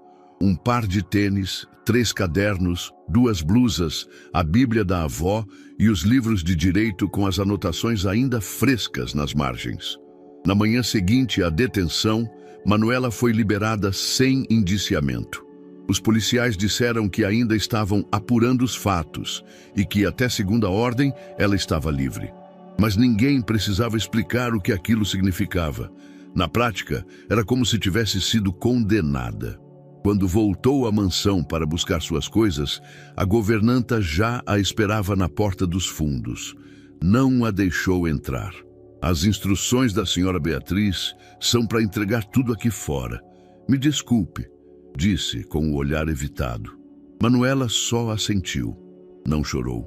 Um par de tênis, 3 cadernos, 2 blusas, a Bíblia da avó e os livros de direito com as anotações ainda frescas nas margens. Na manhã seguinte à detenção, Manuela foi liberada sem indiciamento. Os policiais disseram que ainda estavam apurando os fatos e que, até segunda ordem, ela estava livre. Mas ninguém precisava explicar o que aquilo significava. Na prática, era como se tivesse sido condenada. Quando voltou à mansão para buscar suas coisas, a governanta já a esperava na porta dos fundos. Não a deixou entrar. As instruções da senhora Beatriz são para entregar tudo aqui fora. Me desculpe, disse com o olhar evitado. Manuela só assentiu. Não chorou.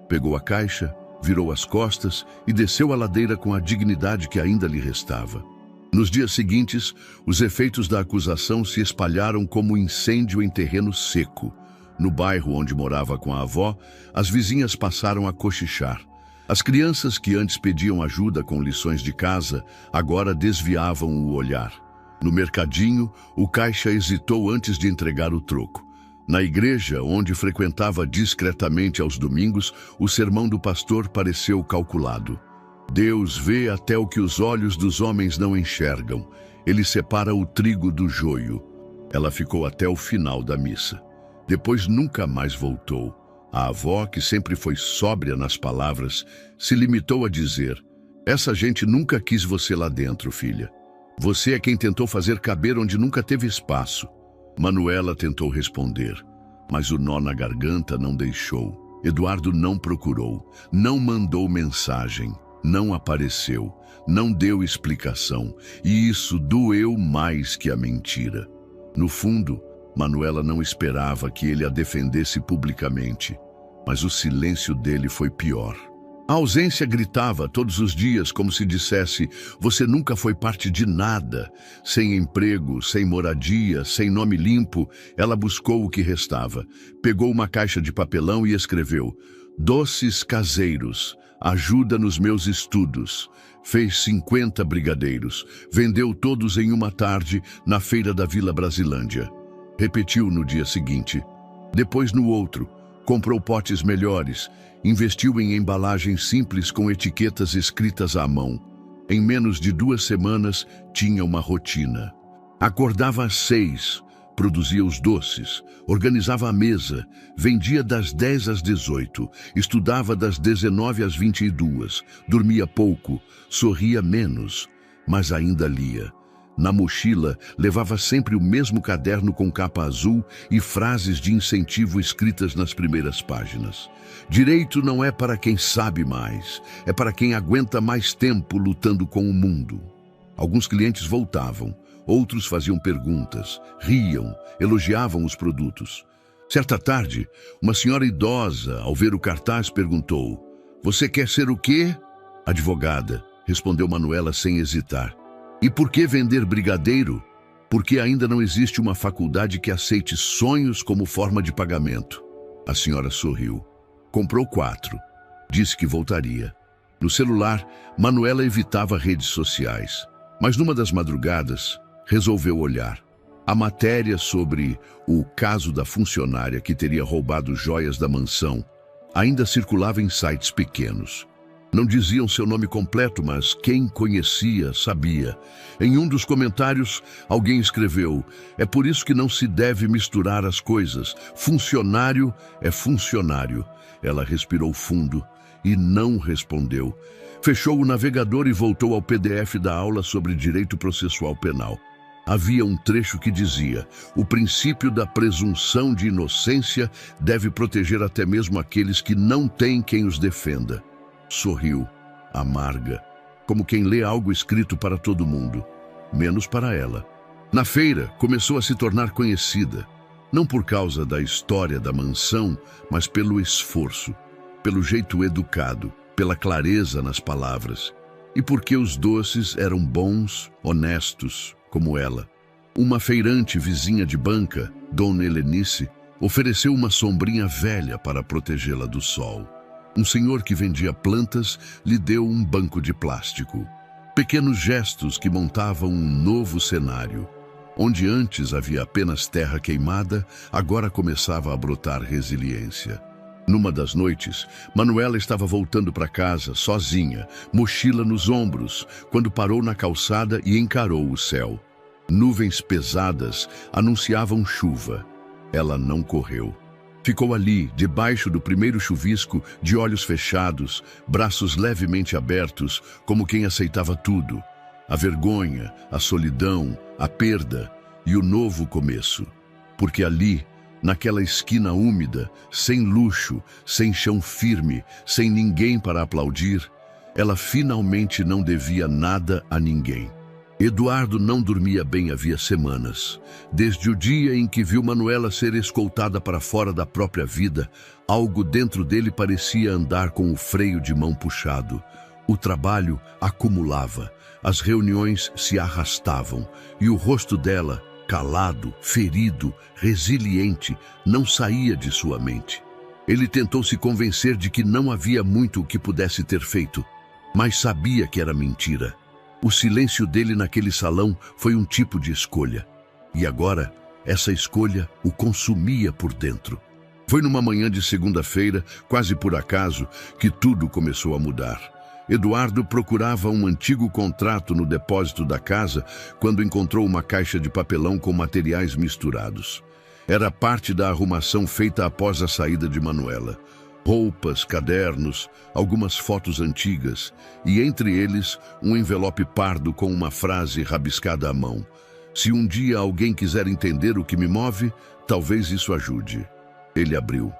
Pegou a caixa, virou as costas e desceu a ladeira com a dignidade que ainda lhe restava. Nos dias seguintes, os efeitos da acusação se espalharam como incêndio em terreno seco. No bairro onde morava com a avó, as vizinhas passaram a cochichar. As crianças que antes pediam ajuda com lições de casa, agora desviavam o olhar. No mercadinho, o caixa hesitou antes de entregar o troco. Na igreja, onde frequentava discretamente aos domingos, o sermão do pastor pareceu calculado. Deus vê até o que os olhos dos homens não enxergam. Ele separa o trigo do joio. Ela ficou até o final da missa. Depois nunca mais voltou. A avó, que sempre foi sóbria nas palavras, se limitou a dizer: "Essa gente nunca quis você lá dentro, filha. Você é quem tentou fazer caber onde nunca teve espaço." Manuela tentou responder, mas o nó na garganta não deixou. Eduardo não procurou, não mandou mensagem, não apareceu, não deu explicação, e isso doeu mais que a mentira. No fundo, Manuela não esperava que ele a defendesse publicamente, mas o silêncio dele foi pior. A ausência gritava todos os dias como se dissesse: "Você nunca foi parte de nada." Sem emprego, sem moradia, sem nome limpo, ela buscou o que restava. Pegou uma caixa de papelão e escreveu: "Doces caseiros, ajuda nos meus estudos." Fez 50 brigadeiros, vendeu todos em uma tarde na feira da Vila Brasilândia. Repetiu no dia seguinte, depois no outro. Comprou potes melhores, investiu em embalagens simples com etiquetas escritas à mão. Em menos de 2 semanas, tinha uma rotina. Acordava às 6, produzia os doces, organizava a mesa, vendia das 10 às 18, estudava das 19 às 22, dormia pouco, sorria menos, mas ainda lia. Na mochila, levava sempre o mesmo caderno com capa azul e frases de incentivo escritas nas primeiras páginas. Direito não é para quem sabe mais, é para quem aguenta mais tempo lutando com o mundo. Alguns clientes voltavam, outros faziam perguntas, riam, elogiavam os produtos. Certa tarde, uma senhora idosa, ao ver o cartaz, perguntou: "Você quer ser o quê?" "Advogada", respondeu Manuela sem hesitar. "E por que vender brigadeiro?" "Porque ainda não existe uma faculdade que aceite sonhos como forma de pagamento." A senhora sorriu. Comprou 4. Disse que voltaria. No celular, Manuela evitava redes sociais. Mas numa das madrugadas, resolveu olhar. A matéria sobre o caso da funcionária que teria roubado joias da mansão ainda circulava em sites pequenos. Não diziam seu nome completo, mas quem conhecia sabia. Em um dos comentários, alguém escreveu: "É por isso que não se deve misturar as coisas. Funcionário é funcionário." Ela respirou fundo e não respondeu. Fechou o navegador e voltou ao PDF da aula sobre direito processual penal. Havia um trecho que dizia: "O princípio da presunção de inocência deve proteger até mesmo aqueles que não têm quem os defenda." Sorriu, amarga, como quem lê algo escrito para todo mundo, menos para ela. Na feira, começou a se tornar conhecida, não por causa da história da mansão, mas pelo esforço, pelo jeito educado, pela clareza nas palavras, e porque os doces eram bons, honestos, como ela. Uma feirante vizinha de banca, Dona Helenice, ofereceu uma sombrinha velha para protegê-la do sol. Um senhor que vendia plantas lhe deu um banco de plástico. Pequenos gestos que montavam um novo cenário. Onde antes havia apenas terra queimada, agora começava a brotar resiliência. Numa das noites, Manuela estava voltando para casa, sozinha, mochila nos ombros, quando parou na calçada e encarou o céu. Nuvens pesadas anunciavam chuva. Ela não correu. Ficou ali, debaixo do primeiro chuvisco, de olhos fechados, braços levemente abertos, como quem aceitava tudo. A vergonha, a solidão, a perda e o novo começo. Porque ali, naquela esquina úmida, sem luxo, sem chão firme, sem ninguém para aplaudir, Ela finalmente não devia nada a ninguém. Eduardo não dormia bem havia semanas. Desde o dia em que viu Manuela ser escoltada para fora da própria vida, algo dentro dele parecia andar com o freio de mão puxado. O trabalho acumulava, as reuniões se arrastavam e o rosto dela, calado, ferido, resiliente, não saía de sua mente. Ele tentou se convencer de que não havia muito o que pudesse ter feito, mas sabia que era mentira. O silêncio dele naquele salão foi um tipo de escolha. E agora, essa escolha o consumia por dentro. Foi numa manhã de segunda-feira, quase por acaso, que tudo começou a mudar. Eduardo procurava um antigo contrato no depósito da casa quando encontrou uma caixa de papelão com materiais misturados. Era parte da arrumação feita após a saída de Manuela. Roupas, cadernos, algumas fotos antigas e, entre eles, um envelope pardo com uma frase rabiscada à mão. Se um dia alguém quiser entender o que me move, talvez isso ajude. Ele abriu.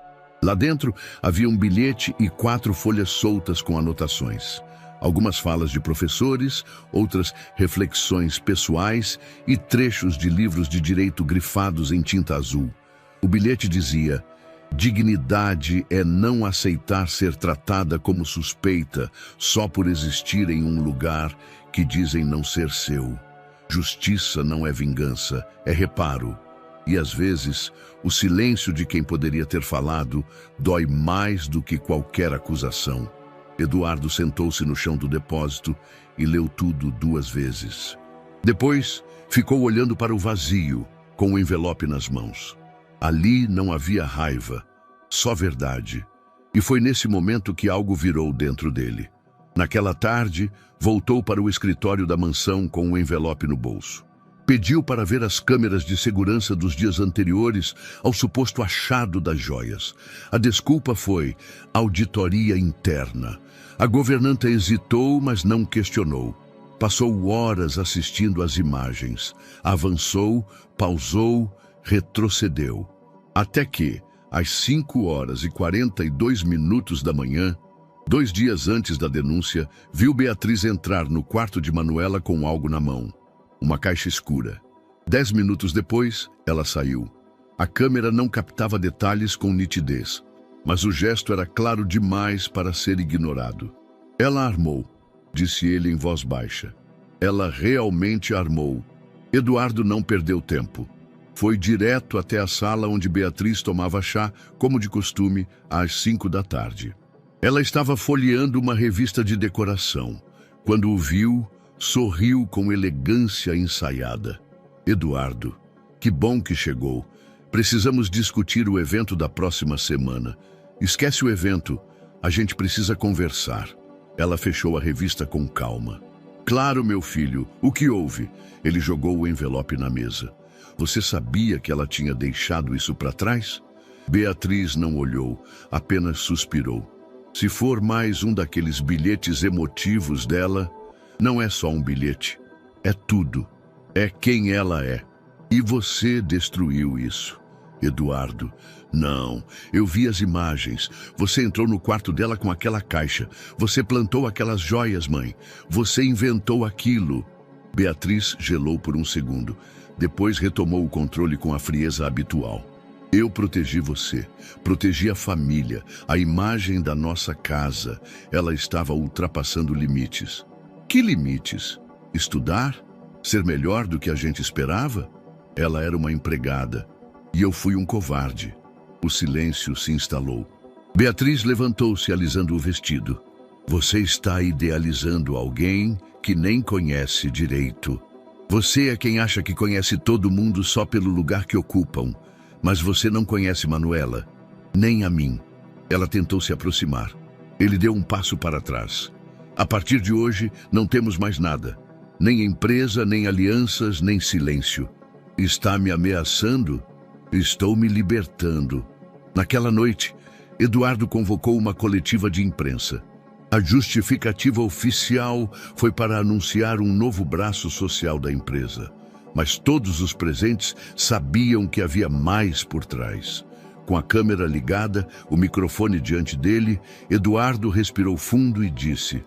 Lá dentro havia um bilhete e 4 folhas soltas com anotações. Algumas falas de professores, outras reflexões pessoais e trechos de livros de direito grifados em tinta azul. O bilhete dizia: dignidade é não aceitar ser tratada como suspeita só por existir em um lugar que dizem não ser seu. Justiça não é vingança, é reparo. E às vezes, o silêncio de quem poderia ter falado dói mais do que qualquer acusação. Eduardo sentou-se no chão do depósito e leu tudo 2 vezes. Depois, ficou olhando para o vazio, com o envelope nas mãos. Ali não havia raiva, só verdade. E foi nesse momento que algo virou dentro dele. Naquela tarde, voltou para o escritório da mansão com o envelope no bolso. Pediu para ver as câmeras de segurança dos dias anteriores ao suposto achado das joias. A desculpa foi auditoria interna. A governanta hesitou, mas não questionou. Passou horas assistindo às imagens. Avançou, pausou, retrocedeu. Até que, às 5h42 da manhã, 2 dias antes da denúncia, viu Beatriz entrar no quarto de Manuela com algo na mão. Uma caixa escura. 10 minutos depois, ela saiu. A câmera não captava detalhes com nitidez, mas o gesto era claro demais para ser ignorado. Ela armou, disse ele em voz baixa. Ela realmente armou. Eduardo não perdeu tempo. Foi direto até a sala onde Beatriz tomava chá, como de costume, às 5 da tarde. Ela estava folheando uma revista de decoração. Quando o viu, sorriu com elegância ensaiada. Eduardo, que bom que chegou. Precisamos discutir o evento da próxima semana. Esquece o evento, a gente precisa conversar. Ela fechou a revista com calma. Claro, meu filho, o que houve? Ele jogou o envelope na mesa. Você sabia que ela tinha deixado isso para trás? Beatriz não olhou, apenas suspirou. Se for mais um daqueles bilhetes emotivos dela, não é só um bilhete, é tudo. É quem ela é. E você destruiu isso. Eduardo, não, eu vi as imagens. Você entrou no quarto dela com aquela caixa. Você plantou aquelas joias, mãe. Você inventou aquilo. Beatriz gelou por um segundo. Depois retomou o controle com a frieza habitual. Eu protegi você, protegi a família, a imagem da nossa casa. Ela estava ultrapassando limites. Que limites? Estudar? Ser melhor do que a gente esperava? Ela era uma empregada, e eu fui um covarde. O silêncio se instalou. Beatriz levantou-se, alisando o vestido. Você está idealizando alguém que nem conhece direito. Você é quem acha que conhece todo mundo só pelo lugar que ocupam. Mas você não conhece Manuela, nem a mim. Ela tentou se aproximar. Ele deu um passo para trás. A partir de hoje, não temos mais nada. Nem empresa, nem alianças, nem silêncio. Está me ameaçando? Estou me libertando. Naquela noite, Eduardo convocou uma coletiva de imprensa. A justificativa oficial foi para anunciar um novo braço social da empresa. Mas todos os presentes sabiam que havia mais por trás. Com a câmera ligada, o microfone diante dele, Eduardo respirou fundo e disse: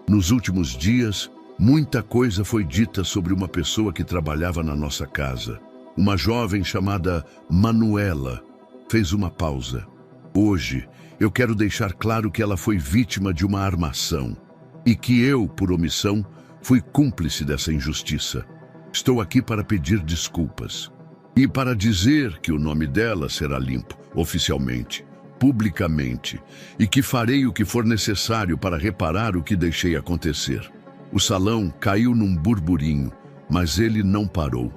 Nos últimos dias, muita coisa foi dita sobre uma pessoa que trabalhava na nossa casa. Uma jovem chamada Manuela fez uma pausa. Hoje, eu quero deixar claro que ela foi vítima de uma armação e que eu, por omissão, fui cúmplice dessa injustiça. Estou aqui para pedir desculpas e para dizer que o nome dela será limpo, oficialmente, publicamente, e que farei o que for necessário para reparar o que deixei acontecer. O salão caiu num burburinho, mas ele não parou.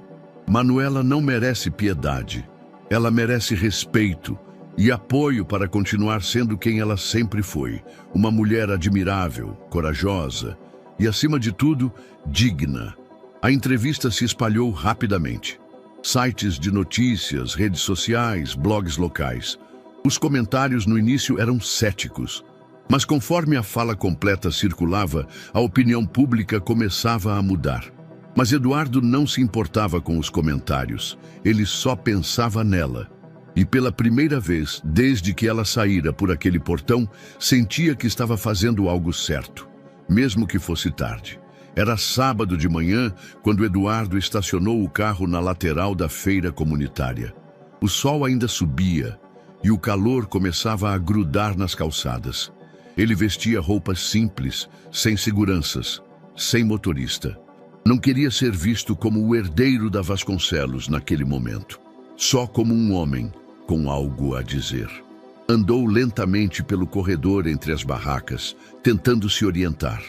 Manuela não merece piedade. Ela merece respeito e apoio para continuar sendo quem ela sempre foi. Uma mulher admirável, corajosa e, acima de tudo, digna. A entrevista se espalhou rapidamente. Sites de notícias, redes sociais, blogs locais. Os comentários no início eram céticos, mas conforme a fala completa circulava, a opinião pública começava a mudar. Mas Eduardo não se importava com os comentários, ele só pensava nela. E pela primeira vez, desde que ela saíra por aquele portão, sentia que estava fazendo algo certo, mesmo que fosse tarde. Era sábado de manhã, quando Eduardo estacionou o carro na lateral da feira comunitária. O sol ainda subia e o calor começava a grudar nas calçadas. Ele vestia roupas simples, sem seguranças, sem motorista. Não queria ser visto como o herdeiro da Vasconcelos naquele momento, só como um homem com algo a dizer. Andou lentamente pelo corredor entre as barracas, tentando se orientar.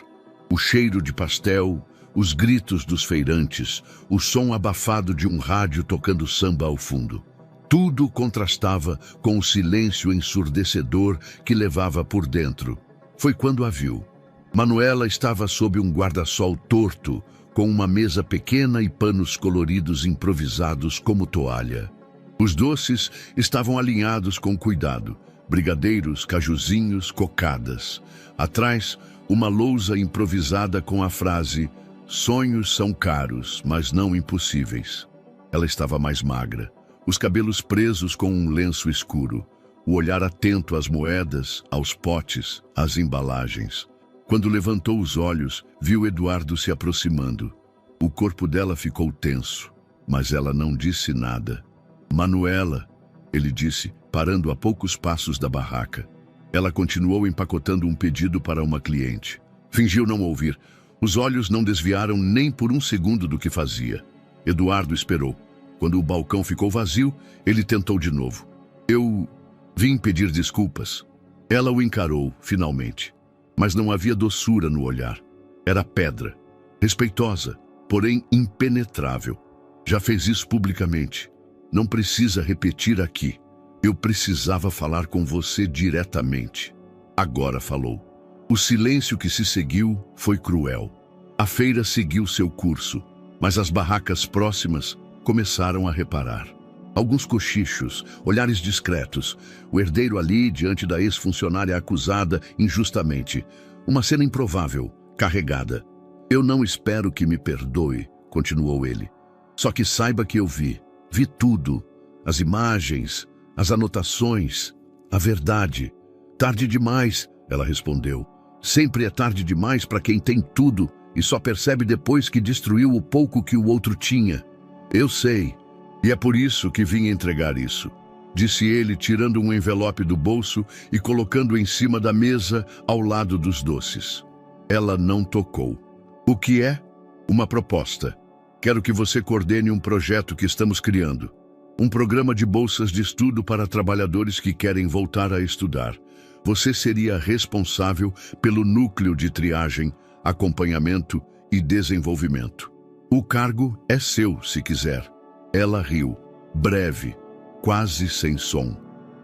O cheiro de pastel, os gritos dos feirantes, o som abafado de um rádio tocando samba ao fundo. Tudo contrastava com o silêncio ensurdecedor que levava por dentro. Foi quando a viu. Manuela estava sob um guarda-sol torto, com uma mesa pequena e panos coloridos improvisados como toalha. Os doces estavam alinhados com cuidado, brigadeiros, cajuzinhos, cocadas. Atrás, uma lousa improvisada com a frase: "Sonhos são caros, mas não impossíveis." Ela estava mais magra, os cabelos presos com um lenço escuro, o olhar atento às moedas, aos potes, às embalagens. Quando levantou os olhos, viu Eduardo se aproximando. O corpo dela ficou tenso, mas ela não disse nada. "Manuela", ele disse, parando a poucos passos da barraca. Ela continuou empacotando um pedido para uma cliente. Fingiu não ouvir. Os olhos não desviaram nem por um segundo do que fazia. Eduardo esperou. Quando o balcão ficou vazio, ele tentou de novo. "Eu vim pedir desculpas." Ela o encarou, finalmente. Mas não havia doçura no olhar. Era pedra, respeitosa, porém impenetrável. "Já fez isso publicamente. Não precisa repetir aqui. Eu precisava falar com você diretamente." Agora falou. O silêncio que se seguiu foi cruel. A feira seguiu seu curso, mas as barracas próximas começaram a reparar. Alguns cochichos, olhares discretos, o herdeiro ali diante da ex-funcionária acusada injustamente. Uma cena improvável, carregada. "Eu não espero que me perdoe", continuou ele. "Só que saiba que eu vi tudo. As imagens, as anotações, a verdade." "Tarde demais", ela respondeu. "Sempre é tarde demais para quem tem tudo e só percebe depois que destruiu o pouco que o outro tinha." "Eu sei. E é por isso que vim entregar isso", disse ele, tirando um envelope do bolso e colocando em cima da mesa ao lado dos doces. Ela não tocou. "O que é?" "Uma proposta. Quero que você coordene um projeto que estamos criando. Um programa de bolsas de estudo para trabalhadores que querem voltar a estudar. Você seria responsável pelo núcleo de triagem, acompanhamento e desenvolvimento. O cargo é seu, se quiser." Ela riu, breve, quase sem som.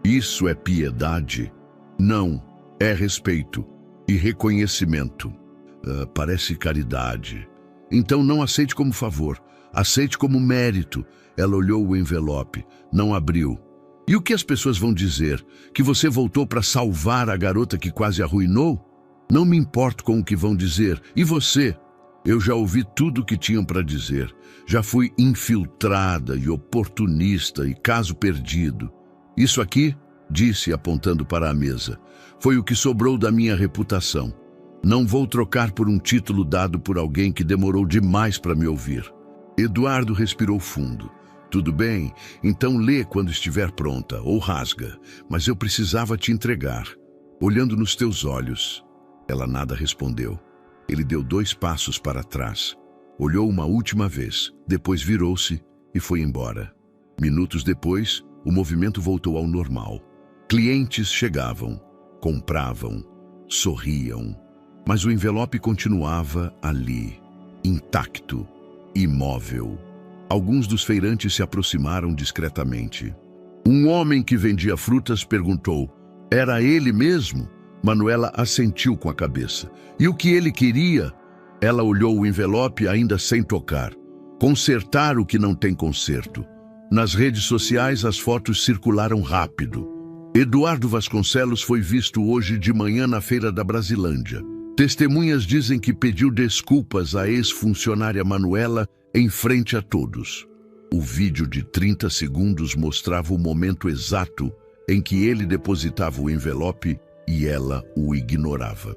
"Isso é piedade?" "Não, é respeito e reconhecimento." Parece caridade." "Então não aceite como favor, aceite como mérito." Ela olhou o envelope, não abriu. "E o que as pessoas vão dizer? Que você voltou para salvar a garota que quase arruinou?" "Não me importo com o que vão dizer. E você?" "Eu já ouvi tudo o que tinham para dizer. Já fui infiltrada e oportunista e caso perdido. Isso aqui", disse apontando para a mesa, "foi o que sobrou da minha reputação. Não vou trocar por um título dado por alguém que demorou demais para me ouvir. Eduardo respirou fundo. Tudo bem, então lê quando estiver pronta, ou rasga, mas eu precisava te entregar. Olhando nos teus olhos. Ela nada respondeu. Ele deu 2 passos para trás. Olhou uma última vez, depois virou-se e foi embora. Minutos depois, o movimento voltou ao normal. Clientes chegavam, compravam, sorriam, mas o envelope continuava ali, intacto, imóvel. Alguns dos feirantes se aproximaram discretamente. Um homem que vendia frutas perguntou: era ele mesmo? Manuela assentiu com a cabeça. E o que ele queria? Ela olhou o envelope ainda sem tocar. Consertar o que não tem conserto. Nas redes sociais as fotos circularam rápido. Eduardo Vasconcelos foi visto hoje de manhã na feira da Brasilândia. Testemunhas dizem que pediu desculpas à ex-funcionária Manuela em frente a todos. O vídeo de 30 segundos mostrava o momento exato em que ele depositava o envelope e ela o ignorava.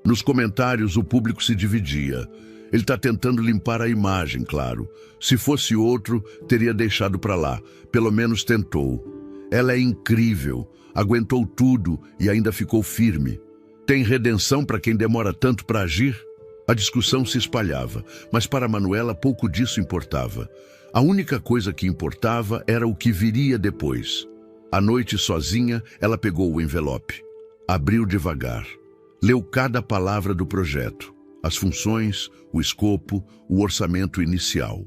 Nos comentários, o público se dividia. Ele está tentando limpar a imagem, claro. Se fosse outro, teria deixado para lá. Pelo menos tentou. Ela é incrível, aguentou tudo e ainda ficou firme. Tem redenção para quem demora tanto para agir? A discussão se espalhava, mas para Manuela pouco disso importava. A única coisa que importava era o que viria depois. À noite, sozinha, ela pegou o envelope. Abriu devagar. Leu cada palavra do projeto. As funções, o escopo, o orçamento inicial.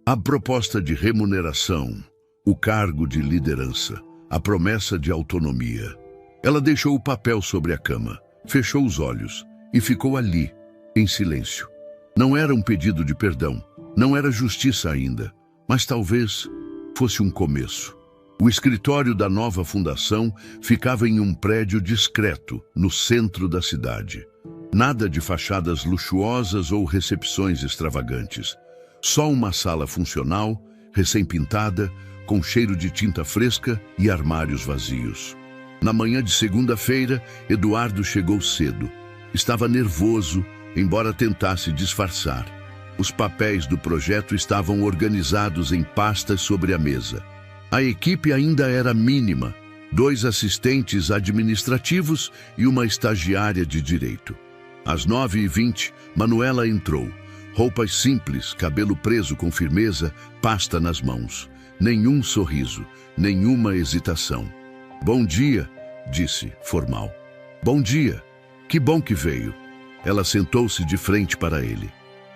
A proposta de remuneração, o cargo de liderança, a promessa de autonomia. Ela deixou o papel sobre a cama, fechou os olhos e ficou ali, em silêncio. Não era um pedido de perdão, não era justiça ainda, mas talvez fosse um começo. O escritório da nova fundação ficava em um prédio discreto, no centro da cidade. Nada de fachadas luxuosas ou recepções extravagantes. Só uma sala funcional, recém-pintada, com cheiro de tinta fresca e armários vazios. Na manhã de segunda-feira, Eduardo chegou cedo. Estava nervoso, embora tentasse disfarçar. Os papéis do projeto estavam organizados em pastas sobre a mesa. A equipe ainda era mínima, 2 assistentes administrativos e uma estagiária de direito. Às 9h20, Manuela entrou. Roupas simples, cabelo preso com firmeza, pasta nas mãos. Nenhum sorriso, nenhuma hesitação. Bom dia, disse, formal. Bom dia, que bom que veio. Ela sentou-se de frente para ele.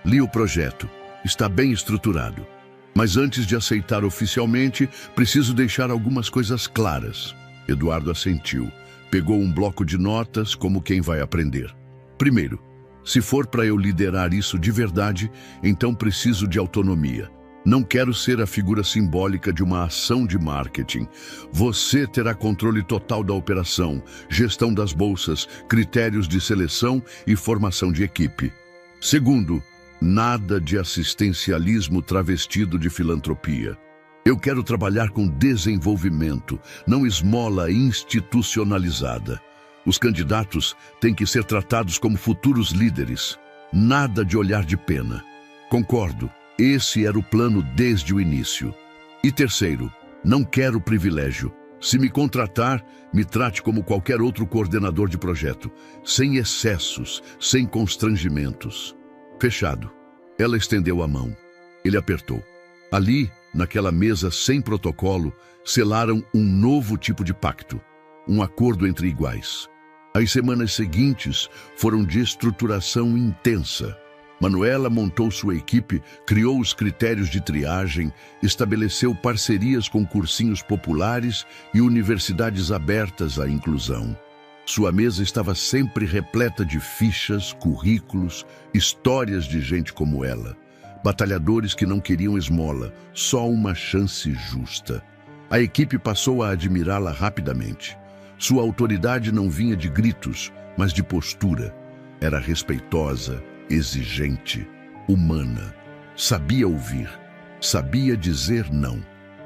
Li o projeto, está bem estruturado. Mas antes de aceitar oficialmente, preciso deixar algumas coisas claras. Eduardo assentiu. Pegou um bloco de notas como quem vai aprender. Primeiro, se for para eu liderar isso de verdade, então preciso de autonomia. Não quero ser a figura simbólica de uma ação de marketing. Você terá controle total da operação, gestão das bolsas, critérios de seleção e formação de equipe. Segundo, nada de assistencialismo travestido de filantropia. Eu quero trabalhar com desenvolvimento, não esmola institucionalizada. Os candidatos têm que ser tratados como futuros líderes. Nada de olhar de pena. Concordo, esse era o plano desde o início. E terceiro, não quero privilégio. Se me contratar, me trate como qualquer outro coordenador de projeto, sem excessos, sem constrangimentos. Fechado. Ela estendeu a mão. Ele apertou. Ali, naquela mesa sem protocolo, selaram um novo tipo de pacto. Um acordo entre iguais. As semanas seguintes foram de estruturação intensa. Manuela montou sua equipe, criou os critérios de triagem, estabeleceu parcerias com cursinhos populares e universidades abertas à inclusão. Sua mesa estava sempre repleta de fichas, currículos, histórias de gente como ela. Batalhadores que não queriam esmola, só uma chance justa. A equipe passou a admirá-la rapidamente. Sua autoridade não vinha de gritos, mas de postura. Era respeitosa, exigente, humana. Sabia ouvir, sabia dizer não.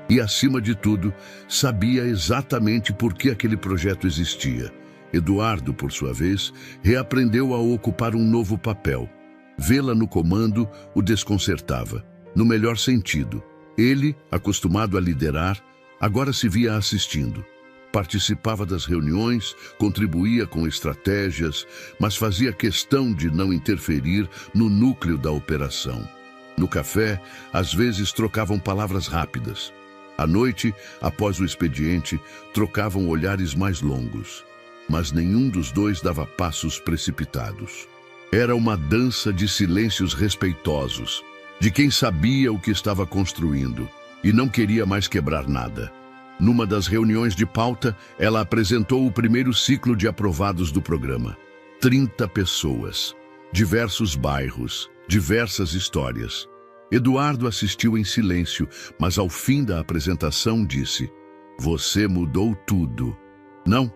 E, acima de tudo, sabia exatamente por que aquele projeto existia. Eduardo, por sua vez, reaprendeu a ocupar um novo papel. Vê-la no comando o desconcertava, no melhor sentido. Ele, acostumado a liderar, agora se via assistindo. Participava das reuniões, contribuía com estratégias, mas fazia questão de não interferir no núcleo da operação. No café, às vezes trocavam palavras rápidas. À noite, após o expediente, trocavam olhares mais longos. Mas nenhum dos dois dava passos precipitados. Era uma dança de silêncios respeitosos, de quem sabia o que estava construindo e não queria mais quebrar nada. Numa das reuniões de pauta, ela apresentou o primeiro ciclo de aprovados do programa. 30 pessoas, diversos bairros, diversas histórias. Eduardo assistiu em silêncio, mas ao fim da apresentação disse: "Você mudou tudo." "Não,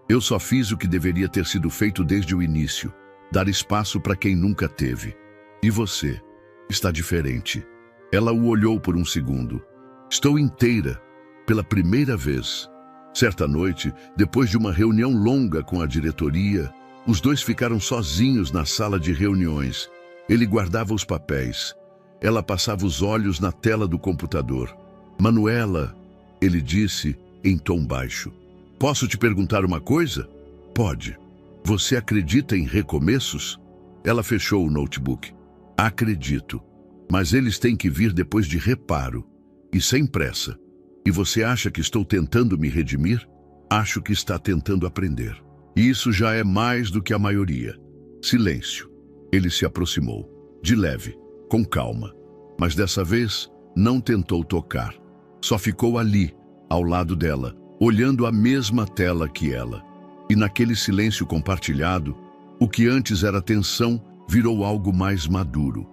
eu só fiz o que deveria ter sido feito desde o início, dar espaço para quem nunca teve. E você? Está diferente." Ela o olhou por um segundo. "Estou inteira, pela primeira vez." Certa noite, depois de uma reunião longa com a diretoria, os dois ficaram sozinhos na sala de reuniões. Ele guardava os papéis. Ela passava os olhos na tela do computador. "Manuela", ele disse em tom baixo, "posso te perguntar uma coisa?" "Pode." "Você acredita em recomeços?" Ela fechou o notebook. "Acredito, mas eles têm que vir depois de reparo e sem pressa. E você acha que estou tentando me redimir?" "Acho que está tentando aprender. E isso já é mais do que a maioria." Silêncio. Ele se aproximou, de leve, com calma. Mas dessa vez, não tentou tocar. Só ficou ali, ao lado dela, olhando a mesma tela que ela. E naquele silêncio compartilhado, o que antes era tensão virou algo mais maduro.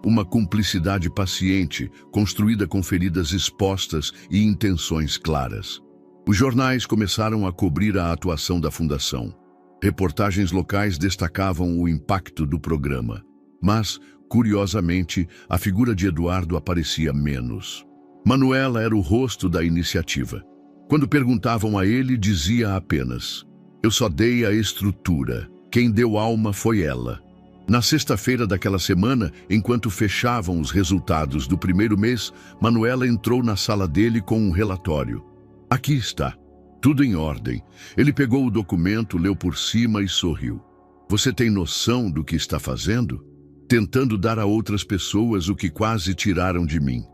Uma cumplicidade paciente, construída com feridas expostas e intenções claras. Os jornais começaram a cobrir a atuação da Fundação. Reportagens locais destacavam o impacto do programa. Mas, curiosamente, a figura de Eduardo aparecia menos. Manuela era o rosto da iniciativa. Quando perguntavam a ele, dizia apenas: "Eu só dei a estrutura. Quem deu alma foi ela." Na sexta-feira daquela semana, enquanto fechavam os resultados do primeiro mês, Manuela entrou na sala dele com um relatório. "Aqui está. Tudo em ordem." Ele pegou o documento, leu por cima e sorriu. "Você tem noção do que está fazendo? Tentando dar a outras pessoas o que quase tiraram de mim."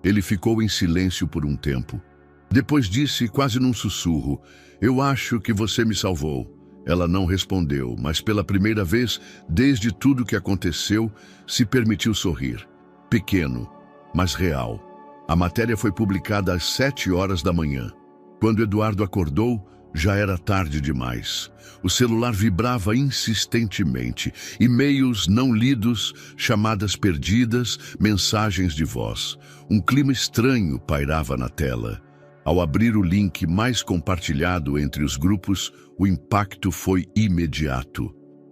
Ele ficou em silêncio por um tempo. Depois disse, quase num sussurro: "Eu acho que você me salvou." Ela não respondeu, mas pela primeira vez, desde tudo que aconteceu, se permitiu sorrir. Pequeno, mas real. A matéria foi publicada às 7 horas da manhã. Quando Eduardo acordou, já era tarde demais. O celular vibrava insistentemente. E-mails não lidos, chamadas perdidas, mensagens de voz. Um clima estranho pairava na tela. Ao abrir o link mais compartilhado entre os grupos, o impacto foi imediato.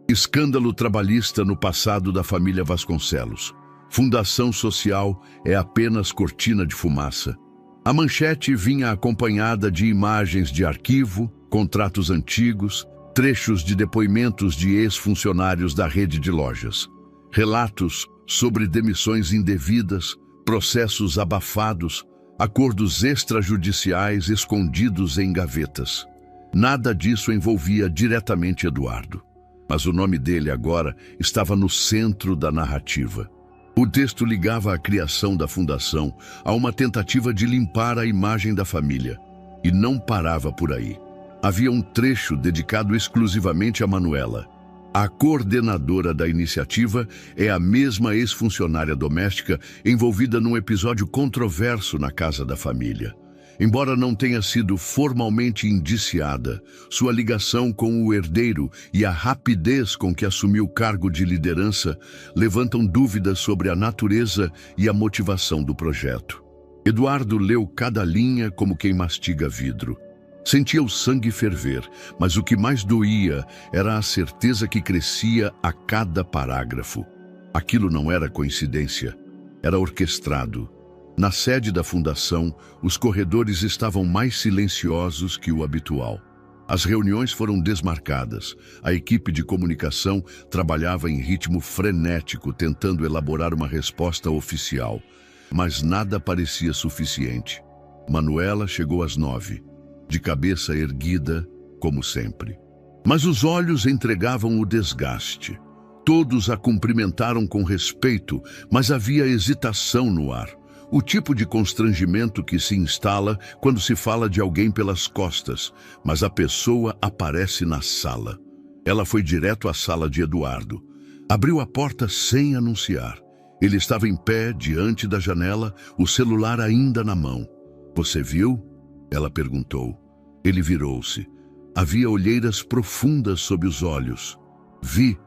Escândalo trabalhista no passado da família Vasconcelos. Fundação social é apenas cortina de fumaça. A manchete vinha acompanhada de imagens de arquivo, contratos antigos, trechos de depoimentos de ex-funcionários da rede de lojas. Relatos sobre demissões indevidas, processos abafados, acordos extrajudiciais escondidos em gavetas. Nada disso envolvia diretamente Eduardo, mas o nome dele agora estava no centro da narrativa. O texto ligava a criação da fundação a uma tentativa de limpar a imagem da família, e não parava por aí. Havia um trecho dedicado exclusivamente a Manuela. A coordenadora da iniciativa é a mesma ex-funcionária doméstica envolvida num episódio controverso na casa da família. Embora não tenha sido formalmente indiciada, sua ligação com o herdeiro e a rapidez com que assumiu o cargo de liderança levantam dúvidas sobre a natureza e a motivação do projeto. Eduardo leu cada linha como quem mastiga vidro. Sentia o sangue ferver, mas o que mais doía era a certeza que crescia a cada parágrafo. Aquilo não era coincidência, era orquestrado. Na sede da fundação, os corredores estavam mais silenciosos que o habitual. As reuniões foram desmarcadas. A equipe de comunicação trabalhava em ritmo frenético, tentando elaborar uma resposta oficial. Mas nada parecia suficiente. Manuela chegou às 9, de cabeça erguida, como sempre. Mas os olhos entregavam o desgaste. Todos a cumprimentaram com respeito, mas havia hesitação no ar. O tipo de constrangimento que se instala quando se fala de alguém pelas costas, mas a pessoa aparece na sala. Ela foi direto à sala de Eduardo. Abriu a porta sem anunciar. Ele estava em pé diante da janela, o celular ainda na mão. "Você viu?" ela perguntou. Ele virou-se. Havia olheiras profundas sob os olhos. "Vi.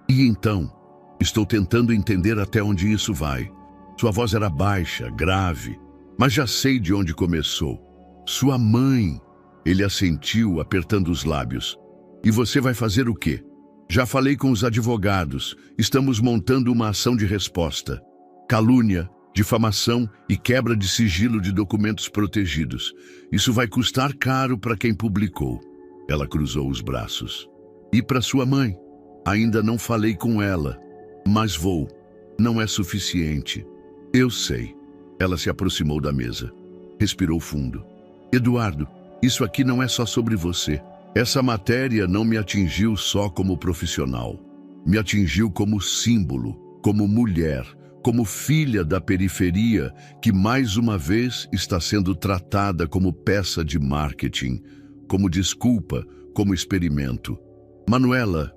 E então? Estou tentando entender até onde isso vai." Sua voz era baixa, grave, mas já sei de onde começou. "Sua mãe." Ele assentiu, apertando os lábios. "E você vai fazer o quê?" "Já falei com os advogados. Estamos montando uma ação de resposta. Calúnia, difamação e quebra de sigilo de documentos protegidos. Isso vai custar caro para quem publicou." Ela cruzou os braços. "E para sua mãe?" "Ainda não falei com ela, mas vou. Não é suficiente." "Eu sei." Ela se aproximou da mesa. Respirou fundo. "Eduardo, isso aqui não é só sobre você. Essa matéria não me atingiu só como profissional. Me atingiu como símbolo, como mulher, como filha da periferia que mais uma vez está sendo tratada como peça de marketing, como desculpa, como experimento. Manuela,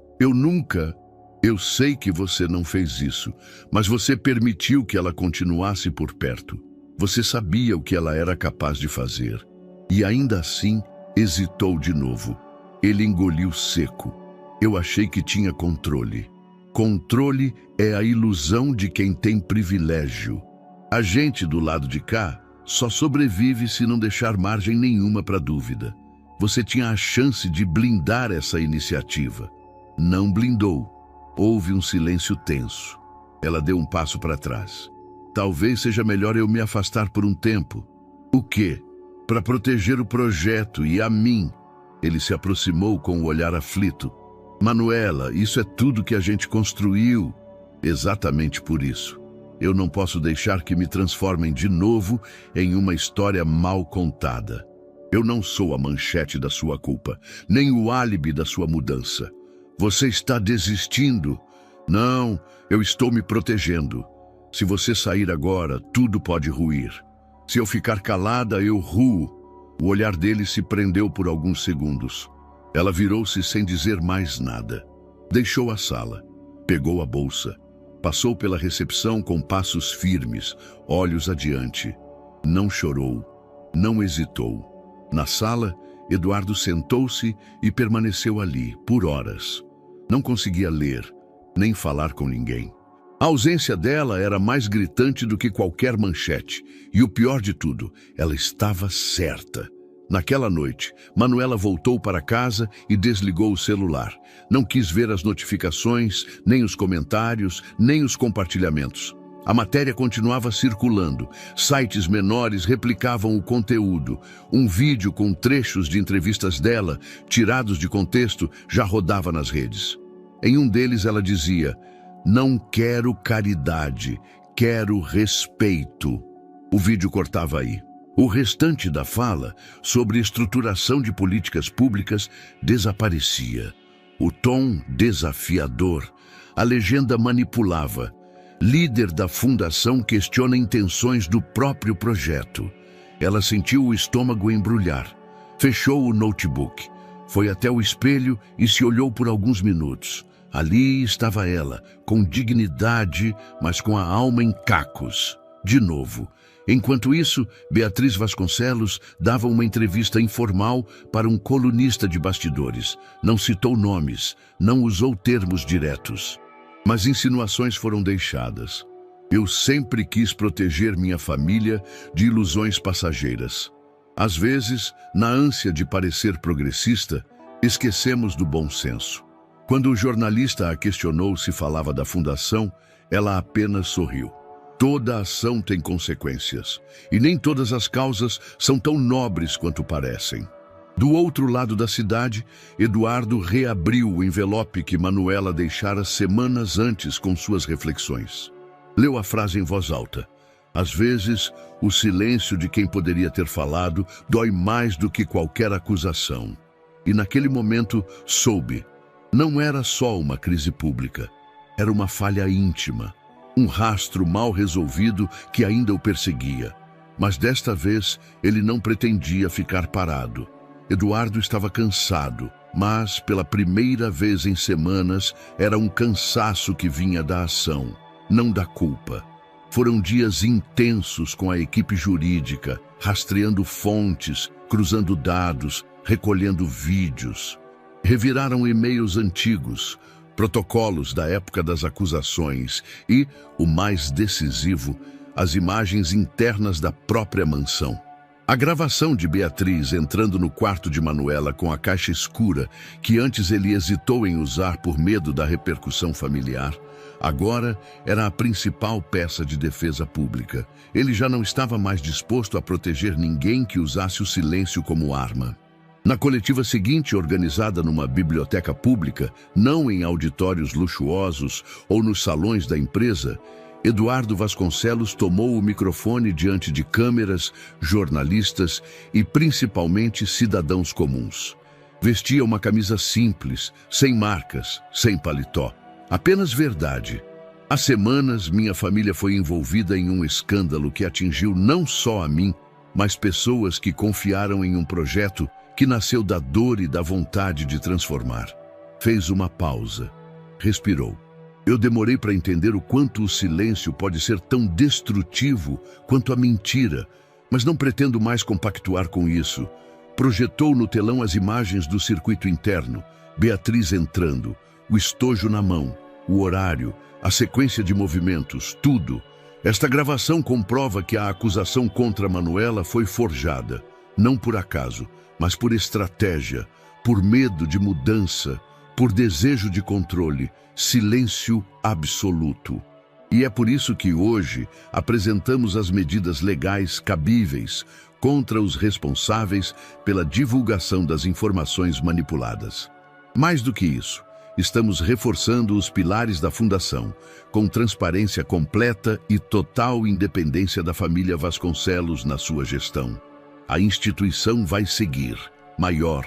eu sei que você não fez isso, mas você permitiu que ela continuasse por perto. Você sabia o que ela era capaz de fazer. E ainda assim, hesitou de novo. Ele engoliu seco. Eu achei que tinha controle. Controle é a ilusão de quem tem privilégio. A gente do lado de cá só sobrevive se não deixar margem nenhuma para dúvida. Você tinha a chance de blindar essa iniciativa. Não blindou. Houve um silêncio tenso. Ela deu um passo para trás. "Talvez seja melhor eu me afastar por um tempo." "O quê?" "Para proteger o projeto e a mim." Ele se aproximou com o olhar aflito. "Manuela, isso é tudo que a gente construiu." "Exatamente por isso. Eu não posso deixar que me transformem de novo em uma história mal contada. Eu não sou a manchete da sua culpa, nem o álibi da sua mudança. Você está desistindo." "Não, eu estou me protegendo. Se você sair agora, tudo pode ruir. Se eu ficar calada, eu ruo." O olhar dele se prendeu por alguns segundos. Ela virou-se sem dizer mais nada. Deixou a sala. Pegou a bolsa. Passou pela recepção com passos firmes, olhos adiante. Não chorou. Não hesitou. Na sala, Eduardo sentou-se e permaneceu ali, por horas. Não conseguia ler, nem falar com ninguém. A ausência dela era mais gritante do que qualquer manchete. E o pior de tudo, ela estava certa. Naquela noite, Manuela voltou para casa e desligou o celular. Não quis ver as notificações, nem os comentários, nem os compartilhamentos. A matéria continuava circulando. Sites menores replicavam o conteúdo. Um vídeo com trechos de entrevistas dela, tirados de contexto, já rodava nas redes. Em um deles ela dizia: "Não quero caridade, quero respeito." O vídeo cortava aí. O restante da fala, sobre estruturação de políticas públicas, desaparecia. O tom desafiador. A legenda manipulava. Líder da fundação questiona intenções do próprio projeto. Ela sentiu o estômago embrulhar. Fechou o notebook. Foi até o espelho e se olhou por alguns minutos. Ali estava ela, com dignidade, mas com a alma em cacos. De novo. Enquanto isso, Beatriz Vasconcelos dava uma entrevista informal para um colunista de bastidores. Não citou nomes, não usou termos diretos. Mas insinuações foram deixadas. Eu sempre quis proteger minha família de ilusões passageiras. Às vezes, na ânsia de parecer progressista, esquecemos do bom senso. Quando o jornalista a questionou se falava da fundação, ela apenas sorriu. Toda ação tem consequências, e nem todas as causas são tão nobres quanto parecem. Do outro lado da cidade, Eduardo reabriu o envelope que Manuela deixara semanas antes com suas reflexões. Leu a frase em voz alta. Às vezes, o silêncio de quem poderia ter falado dói mais do que qualquer acusação. E naquele momento, soube. Não era só uma crise pública. Era uma falha íntima. Um rastro mal resolvido que ainda o perseguia. Mas desta vez, ele não pretendia ficar parado. Eduardo estava cansado, mas, pela primeira vez em semanas, era um cansaço que vinha da ação, não da culpa. Foram dias intensos com a equipe jurídica, rastreando fontes, cruzando dados, recolhendo vídeos. Reviraram e-mails antigos, protocolos da época das acusações e, o mais decisivo, as imagens internas da própria mansão. A gravação de Beatriz entrando no quarto de Manuela com a caixa escura, que antes ele hesitou em usar por medo da repercussão familiar, agora era a principal peça de defesa pública. Ele já não estava mais disposto a proteger ninguém que usasse o silêncio como arma. Na coletiva seguinte, organizada numa biblioteca pública, não em auditórios luxuosos ou nos salões da empresa, Eduardo Vasconcelos tomou o microfone diante de câmeras, jornalistas e principalmente cidadãos comuns. Vestia uma camisa simples, sem marcas, sem paletó. Apenas verdade. Há semanas, minha família foi envolvida em um escândalo que atingiu não só a mim, mas pessoas que confiaram em um projeto que nasceu da dor e da vontade de transformar. Fez uma pausa. Respirou. Eu demorei para entender o quanto o silêncio pode ser tão destrutivo quanto a mentira, mas não pretendo mais compactuar com isso. Projetou no telão as imagens do circuito interno, Beatriz entrando, o estojo na mão, o horário, a sequência de movimentos, tudo. Esta gravação comprova que a acusação contra Manuela foi forjada, não por acaso, mas por estratégia, por medo de mudança, por desejo de controle, silêncio absoluto. E é por isso que hoje apresentamos as medidas legais cabíveis contra os responsáveis pela divulgação das informações manipuladas. Mais do que isso, estamos reforçando os pilares da Fundação, com transparência completa e total independência da família Vasconcelos na sua gestão. A instituição vai seguir, maior,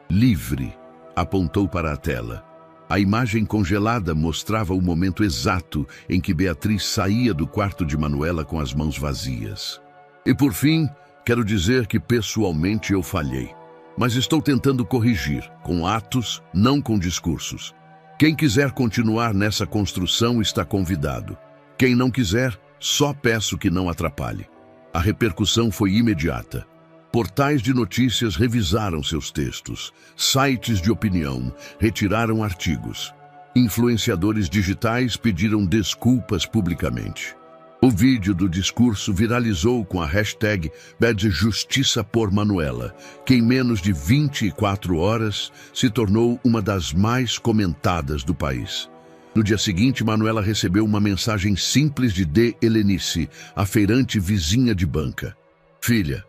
livre, apontou para a tela. A imagem congelada mostrava o momento exato em que Beatriz saía do quarto de Manuela com as mãos vazias. E por fim, quero dizer que pessoalmente eu falhei. Mas estou tentando corrigir, com atos, não com discursos. Quem quiser continuar nessa construção está convidado. Quem não quiser, só peço que não atrapalhe. A repercussão foi imediata. Portais de notícias revisaram seus textos. Sites de opinião retiraram artigos. Influenciadores digitais pediram desculpas publicamente. O vídeo do discurso viralizou com a hashtag Pede Justiça por Manuela, que em menos de 24 horas se tornou uma das mais comentadas do país. No dia seguinte, Manuela recebeu uma mensagem simples de Helenice, a feirante vizinha de banca. Filha,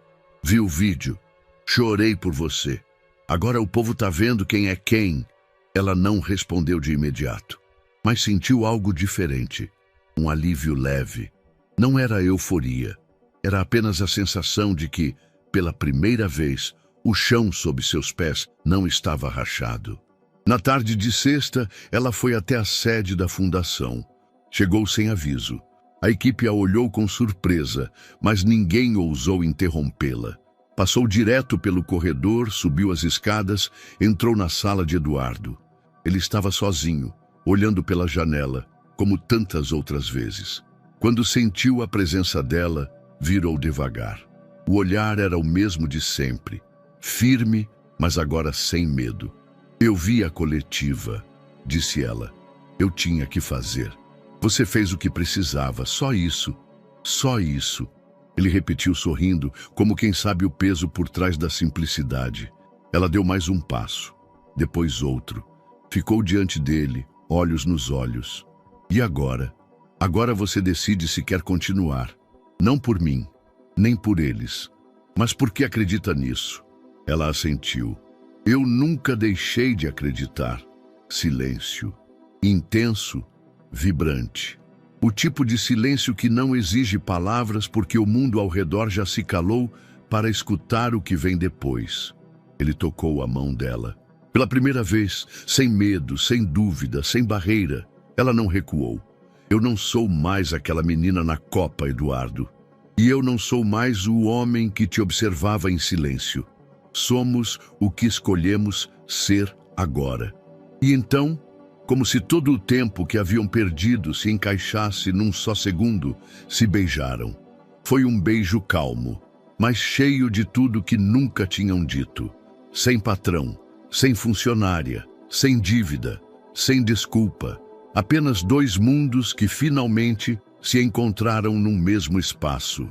vi o vídeo. Chorei por você. Agora o povo tá vendo quem é quem. Ela não respondeu de imediato, mas sentiu algo diferente. Um alívio leve. Não era euforia. Era apenas a sensação de que, pela primeira vez, o chão sob seus pés não estava rachado. Na tarde de sexta, ela foi até a sede da fundação. Chegou sem aviso. A equipe a olhou com surpresa, mas ninguém ousou interrompê-la. Passou direto pelo corredor, subiu as escadas, entrou na sala de Eduardo. Ele estava sozinho, olhando pela janela, como tantas outras vezes. Quando sentiu a presença dela, virou devagar. O olhar era o mesmo de sempre, firme, mas agora sem medo. Eu vi a coletiva, disse ela. Eu tinha que fazer. Você fez o que precisava, só isso. Só isso. Ele repetiu sorrindo, como quem sabe o peso por trás da simplicidade. Ela deu mais um passo, depois outro. Ficou diante dele, olhos nos olhos. E agora? Agora você decide se quer continuar. Não por mim, nem por eles, mas porque acredita nisso. Ela assentiu. Eu nunca deixei de acreditar. Silêncio. Intenso, vibrante. O tipo de silêncio que não exige palavras porque o mundo ao redor já se calou para escutar o que vem depois. Ele tocou a mão dela. Pela primeira vez, sem medo, sem dúvida, sem barreira, ela não recuou. Eu não sou mais aquela menina na copa, Eduardo. E eu não sou mais o homem que te observava em silêncio. Somos o que escolhemos ser agora. E então, como se todo o tempo que haviam perdido se encaixasse num só segundo, se beijaram. Foi um beijo calmo, mas cheio de tudo que nunca tinham dito. Sem patrão, sem funcionária, sem dívida, sem desculpa. Apenas dois mundos que finalmente se encontraram num mesmo espaço.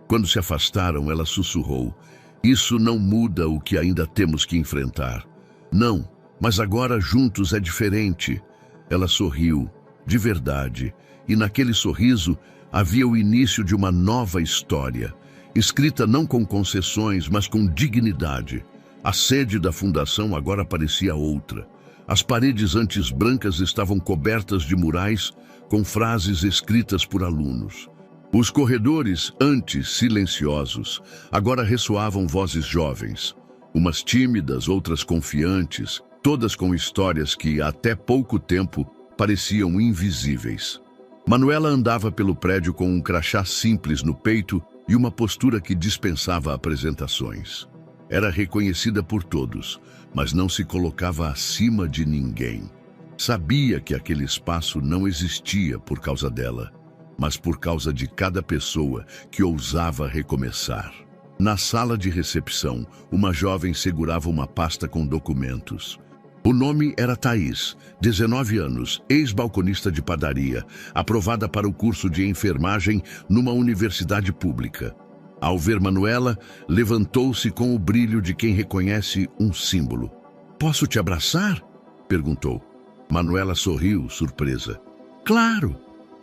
Quando se afastaram, ela sussurrou: isso não muda o que ainda temos que enfrentar. Não, mas agora juntos é diferente. Ela sorriu, de verdade, e naquele sorriso havia o início de uma nova história, escrita não com concessões, mas com dignidade. A sede da fundação agora parecia outra. As paredes antes brancas estavam cobertas de murais com frases escritas por alunos. Os corredores, antes silenciosos, agora ressoavam vozes jovens. Umas tímidas, outras confiantes, todas com histórias que, até pouco tempo, pareciam invisíveis. Manuela andava pelo prédio com um crachá simples no peito e uma postura que dispensava apresentações. Era reconhecida por todos, mas não se colocava acima de ninguém. Sabia que aquele espaço não existia por causa dela, mas por causa de cada pessoa que ousava recomeçar. Na sala de recepção, uma jovem segurava uma pasta com documentos. O nome era Thaís, 19 anos, ex-balconista de padaria, aprovada para o curso de enfermagem numa universidade pública. Ao ver Manuela, levantou-se com o brilho de quem reconhece um símbolo. "Posso te abraçar?" perguntou. Manuela sorriu, surpresa. "Claro!"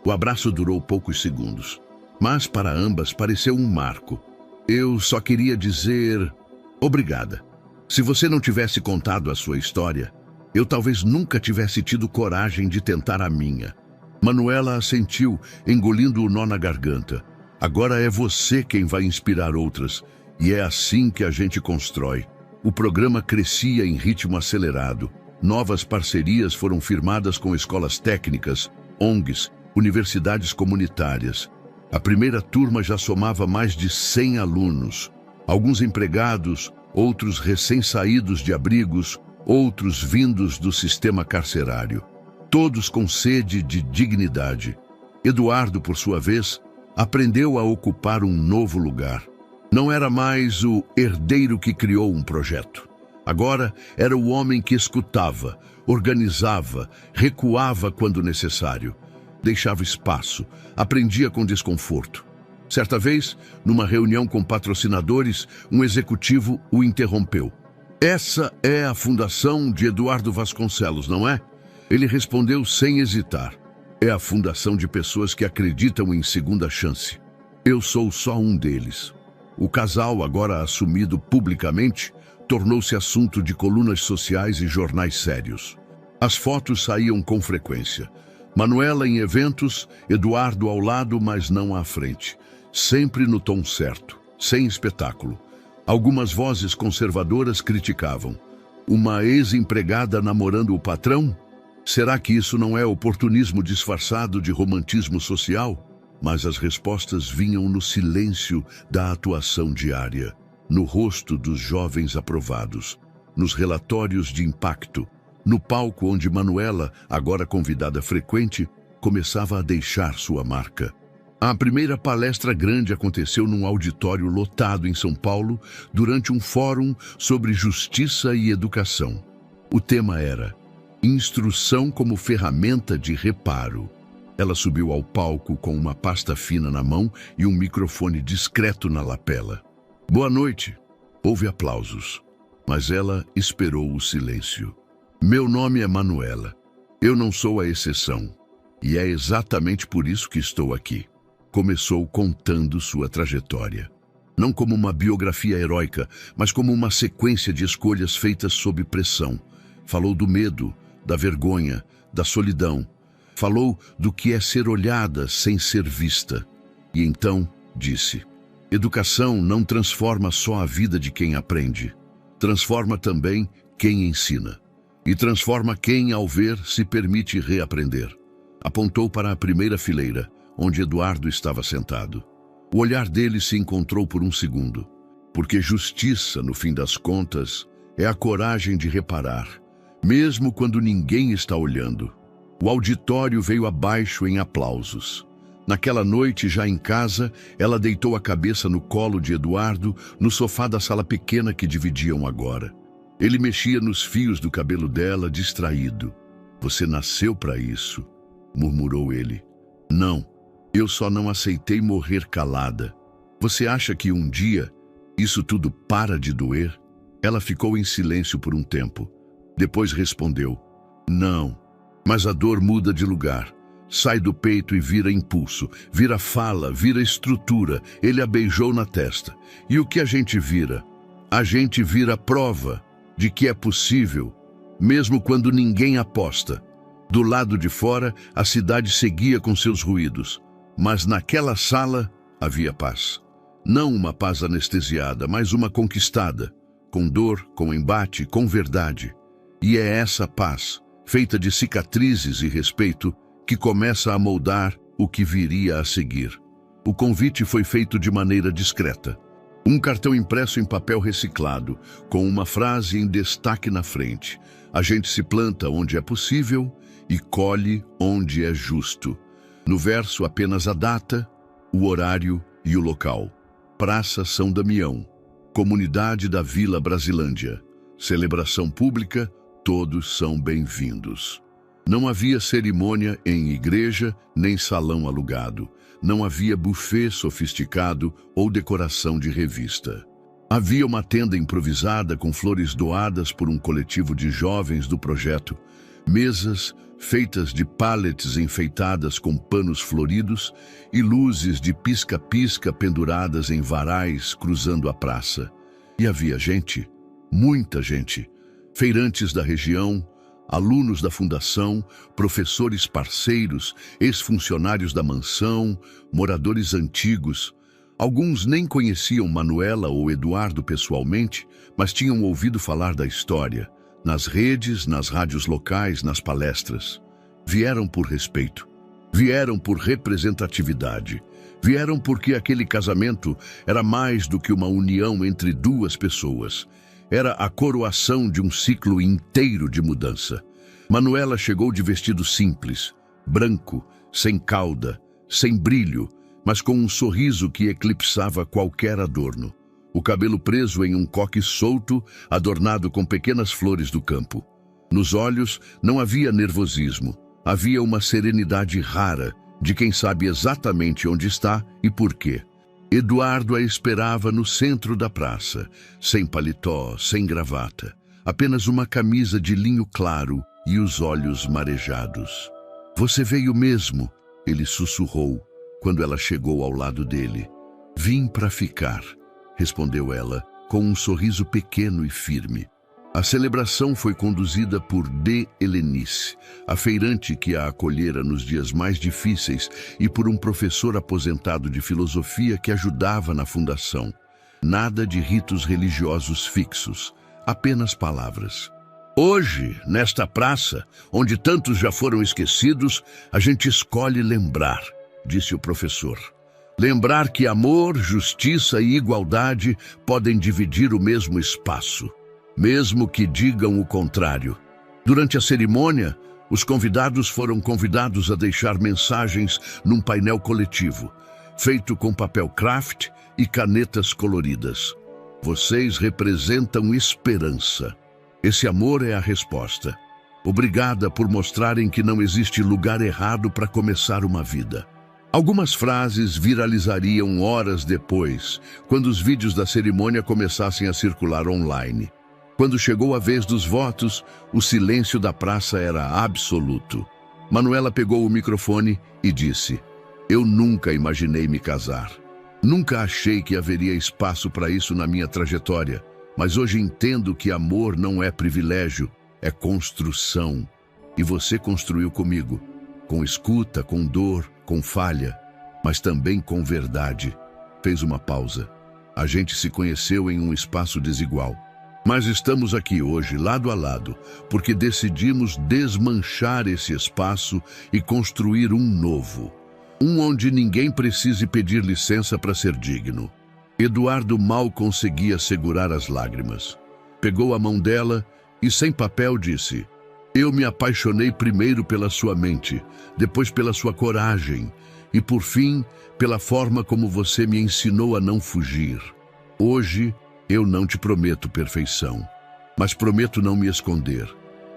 O abraço durou poucos segundos, mas para ambas pareceu um marco. "Eu só queria dizer obrigada. Se você não tivesse contado a sua história, eu talvez nunca tivesse tido coragem de tentar a minha." Manuela assentiu, engolindo o nó na garganta. "Agora é você quem vai inspirar outras, e é assim que a gente constrói." O programa crescia em ritmo acelerado. Novas parcerias foram firmadas com escolas técnicas, ONGs, universidades comunitárias. A primeira turma já somava mais de 100 alunos. Alguns empregados, outros recém-saídos de abrigos, outros vindos do sistema carcerário. Todos com sede de dignidade. Eduardo, por sua vez, aprendeu a ocupar um novo lugar. Não era mais o herdeiro que criou um projeto. Agora era o homem que escutava, organizava, recuava quando necessário. Deixava espaço, aprendia com desconforto. Certa vez, numa reunião com patrocinadores, um executivo o interrompeu. "Essa é a fundação de Eduardo Vasconcelos, não é?" Ele respondeu sem hesitar. "É a fundação de pessoas que acreditam em segunda chance. Eu sou só um deles." O casal, agora assumido publicamente, tornou-se assunto de colunas sociais e jornais sérios. As fotos saíam com frequência. Manuela em eventos, Eduardo ao lado, mas não à frente. Sempre no tom certo, sem espetáculo. Algumas vozes conservadoras criticavam. Uma ex-empregada namorando o patrão? Será que isso não é oportunismo disfarçado de romantismo social? Mas as respostas vinham no silêncio da atuação diária, no rosto dos jovens aprovados, nos relatórios de impacto, no palco onde Manuela, agora convidada frequente, começava a deixar sua marca. A primeira palestra grande aconteceu num auditório lotado em São Paulo durante um fórum sobre justiça e educação. O tema era Instrução como ferramenta de reparo. Ela subiu ao palco com uma pasta fina na mão e um microfone discreto na lapela. "Boa noite." Houve aplausos, mas ela esperou o silêncio. "Meu nome é Manuela. Eu não sou a exceção. E é exatamente por isso que estou aqui." Começou contando sua trajetória. Não como uma biografia heróica, mas como uma sequência de escolhas feitas sob pressão. Falou do medo, da vergonha, da solidão. Falou do que é ser olhada sem ser vista. E então disse: educação não transforma só a vida de quem aprende. Transforma também quem ensina. E transforma quem, ao ver, se permite reaprender. Apontou para a primeira fileira, onde Eduardo estava sentado. O olhar dele se encontrou por um segundo. Porque justiça, no fim das contas, é a coragem de reparar, mesmo quando ninguém está olhando. O auditório veio abaixo em aplausos. Naquela noite, já em casa, ela deitou a cabeça no colo de Eduardo, no sofá da sala pequena que dividiam agora. Ele mexia nos fios do cabelo dela, distraído. Você nasceu para isso, murmurou ele. Não, eu só não aceitei morrer calada. Você acha que um dia isso tudo para de doer? Ela ficou em silêncio por um tempo. Depois respondeu: não, mas a dor muda de lugar. Sai do peito e vira impulso, vira fala, vira estrutura. Ele a beijou na testa. E o que a gente vira? A gente vira prova de que é possível, mesmo quando ninguém aposta. Do lado de fora, a cidade seguia com seus ruídos, mas naquela sala havia paz. Não uma paz anestesiada, mas uma conquistada, com dor, com embate, com verdade. E é essa paz, feita de cicatrizes e respeito, que começa a moldar o que viria a seguir. O convite foi feito de maneira discreta. Um cartão impresso em papel reciclado, com uma frase em destaque na frente. A gente se planta onde é possível e colhe onde é justo. No verso, apenas a data, o horário e o local. Praça São Damião, comunidade da Vila Brasilândia. Celebração pública, todos são bem-vindos. Não havia cerimônia em igreja nem salão alugado. Não havia buffet sofisticado ou decoração de revista. Havia uma tenda improvisada com flores doadas por um coletivo de jovens do projeto, mesas feitas de pallets enfeitadas com panos floridos e luzes de pisca-pisca penduradas em varais cruzando a praça. E havia gente, muita gente, feirantes da região, alunos da fundação, professores parceiros, ex-funcionários da mansão, moradores antigos. Alguns nem conheciam Manuela ou Eduardo pessoalmente, mas tinham ouvido falar da história, nas redes, nas rádios locais, nas palestras. Vieram por respeito, vieram por representatividade, vieram porque aquele casamento era mais do que uma união entre duas pessoas. Era a coroação de um ciclo inteiro de mudança. Manuela chegou de vestido simples, branco, sem cauda, sem brilho, mas com um sorriso que eclipsava qualquer adorno. O cabelo preso em um coque solto, adornado com pequenas flores do campo. Nos olhos não havia nervosismo, havia uma serenidade rara de quem sabe exatamente onde está e por quê. Eduardo a esperava no centro da praça, sem paletó, sem gravata, apenas uma camisa de linho claro e os olhos marejados. Você veio mesmo, ele sussurrou, quando ela chegou ao lado dele. Vim para ficar, respondeu ela, com um sorriso pequeno e firme. A celebração foi conduzida por D. Helenice, a feirante que a acolhera nos dias mais difíceis, e por um professor aposentado de filosofia que ajudava na fundação. Nada de ritos religiosos fixos, apenas palavras. Hoje, nesta praça, onde tantos já foram esquecidos, a gente escolhe lembrar, disse o professor. Lembrar que amor, justiça e igualdade podem dividir o mesmo espaço, mesmo que digam o contrário. Durante a cerimônia, os convidados foram convidados a deixar mensagens num painel coletivo, feito com papel craft e canetas coloridas. Vocês representam esperança. Esse amor é a resposta. Obrigada por mostrarem que não existe lugar errado para começar uma vida. Algumas frases viralizariam horas depois, quando os vídeos da cerimônia começassem a circular online. Quando chegou a vez dos votos, o silêncio da praça era absoluto. Manuela pegou o microfone e disse: Eu nunca imaginei me casar. Nunca achei que haveria espaço para isso na minha trajetória, mas hoje entendo que amor não é privilégio, é construção. E você construiu comigo, com escuta, com dor, com falha, mas também com verdade. Fez uma pausa. A gente se conheceu em um espaço desigual. Mas estamos aqui hoje, lado a lado, porque decidimos desmanchar esse espaço e construir um novo. Um onde ninguém precise pedir licença para ser digno. Eduardo mal conseguia segurar as lágrimas. Pegou a mão dela e, sem papel, disse: "Eu me apaixonei primeiro pela sua mente, depois pela sua coragem e, por fim, pela forma como você me ensinou a não fugir. Hoje, eu não te prometo perfeição, mas prometo não me esconder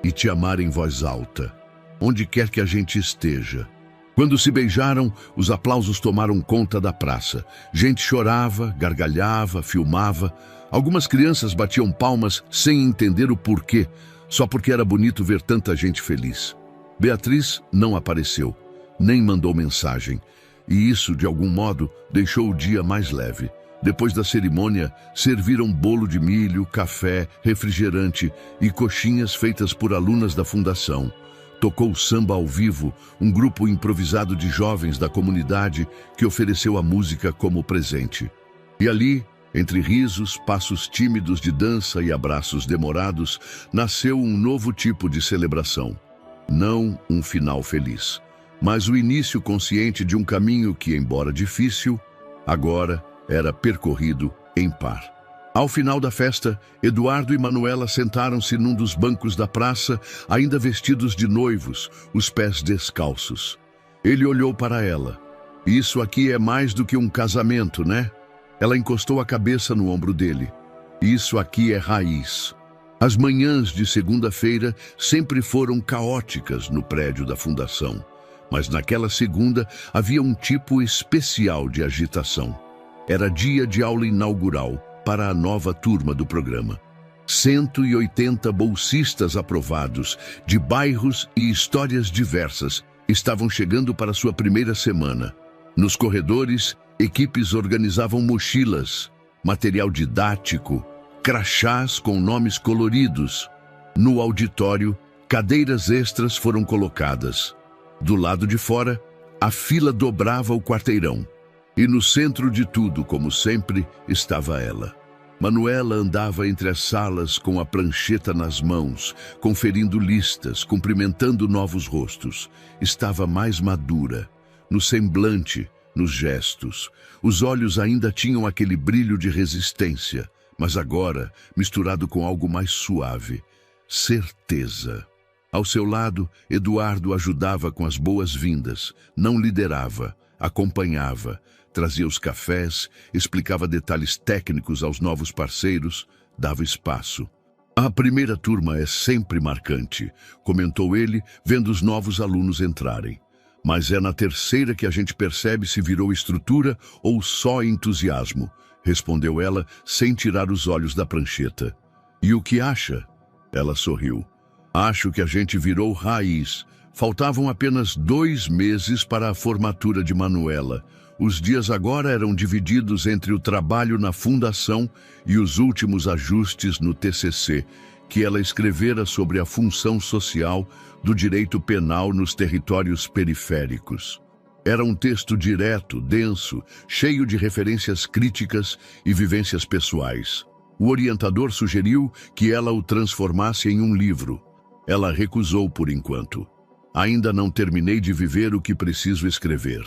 e te amar em voz alta, onde quer que a gente esteja." Quando se beijaram, os aplausos tomaram conta da praça. Gente chorava, gargalhava, filmava. Algumas crianças batiam palmas sem entender o porquê, só porque era bonito ver tanta gente feliz. Beatriz não apareceu, nem mandou mensagem, e isso, de algum modo, deixou o dia mais leve. Depois da cerimônia, serviram bolo de milho, café, refrigerante e coxinhas feitas por alunas da fundação. Tocou samba ao vivo, um grupo improvisado de jovens da comunidade que ofereceu a música como presente. E ali, entre risos, passos tímidos de dança e abraços demorados, nasceu um novo tipo de celebração. Não um final feliz, mas o início consciente de um caminho que, embora difícil, agora era percorrido em par. Ao final da festa, Eduardo e Manuela sentaram-se num dos bancos da praça, ainda vestidos de noivos, os pés descalços. Ele olhou para ela. "Isso aqui é mais do que um casamento, né?" Ela encostou a cabeça no ombro dele. "Isso aqui é raiz." As manhãs de segunda-feira sempre foram caóticas no prédio da fundação, mas naquela segunda havia um tipo especial de agitação. Era dia de aula inaugural para a nova turma do programa. 180 bolsistas aprovados, de bairros e histórias diversas, estavam chegando para sua primeira semana. Nos corredores, equipes organizavam mochilas, material didático, crachás com nomes coloridos. No auditório, cadeiras extras foram colocadas. Do lado de fora, a fila dobrava o quarteirão. E no centro de tudo, como sempre, estava ela. Manuela andava entre as salas com a prancheta nas mãos, conferindo listas, cumprimentando novos rostos. Estava mais madura, no semblante, nos gestos. Os olhos ainda tinham aquele brilho de resistência, mas agora misturado com algo mais suave. Certeza. Ao seu lado, Eduardo ajudava com as boas-vindas, não liderava, acompanhava, trazia os cafés, explicava detalhes técnicos aos novos parceiros, dava espaço. "A primeira turma é sempre marcante", comentou ele, vendo os novos alunos entrarem. "Mas é na terceira que a gente percebe se virou estrutura ou só entusiasmo", respondeu ela, sem tirar os olhos da prancheta. "E o que acha?" Ela sorriu. "Acho que a gente virou raiz. Faltavam apenas 2 meses para a formatura de Manuela. Os dias agora eram divididos entre o trabalho na fundação e os últimos ajustes no TCC, que ela escrevera sobre a função social do direito penal nos territórios periféricos. Era um texto direto, denso, cheio de referências críticas e vivências pessoais. O orientador sugeriu que ela o transformasse em um livro. Ela recusou por enquanto. "Ainda não terminei de viver o que preciso escrever",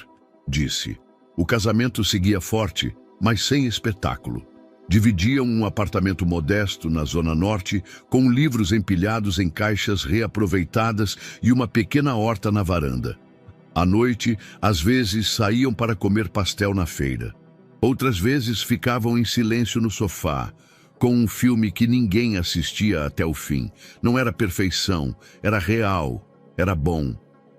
disse. O casamento seguia forte, mas sem espetáculo. Dividiam um apartamento modesto na Zona Norte, com livros empilhados em caixas reaproveitadas e uma pequena horta na varanda. À noite, às vezes saíam para comer pastel na feira. Outras vezes ficavam em silêncio no sofá, com um filme que ninguém assistia até o fim. Não era perfeição, era real, era bom.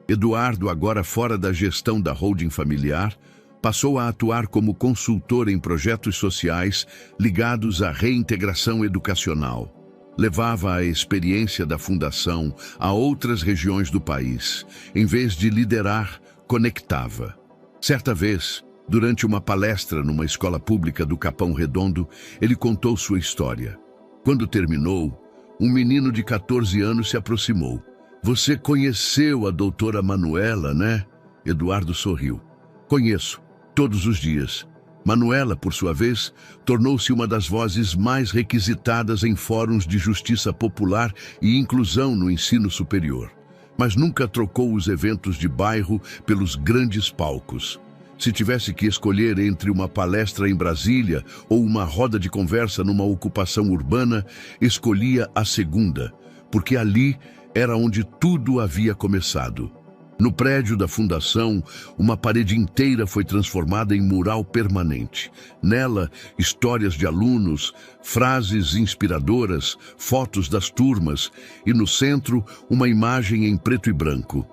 Eduardo, agora fora da gestão da holding familiar, passou a atuar como consultor em projetos sociais ligados à reintegração educacional. Levava a experiência da fundação a outras regiões do país. Em vez de liderar, conectava. Certa vez, Durante uma palestra numa escola pública do Capão Redondo, ele contou sua história. Quando terminou, um menino de 14 anos se aproximou. Você conheceu a doutora Manuela, né? Eduardo sorriu. Conheço, todos os dias. Manuela, por sua vez, tornou-se uma das vozes mais requisitadas em fóruns de justiça popular e inclusão no ensino superior. Mas nunca trocou os eventos de bairro pelos grandes palcos. Se tivesse que escolher entre uma palestra em Brasília ou uma roda de conversa numa ocupação urbana, escolhia a segunda, porque ali era onde tudo havia começado. No prédio da fundação, uma parede inteira foi transformada em mural permanente. Nela, histórias de alunos, frases inspiradoras, fotos das turmas e, no centro, uma imagem em preto e branco.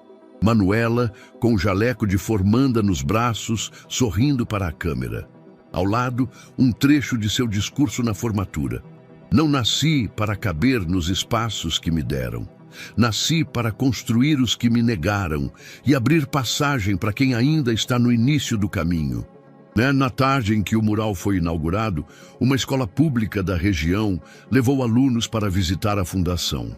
Manuela, com o jaleco de formanda nos braços, sorrindo para a câmera. Ao lado, um trecho de seu discurso na formatura. Não nasci para caber nos espaços que me deram. Nasci para construir os que me negaram e abrir passagem para quem ainda está no início do caminho. Na tarde em que o mural foi inaugurado, uma escola pública da região levou alunos para visitar a fundação.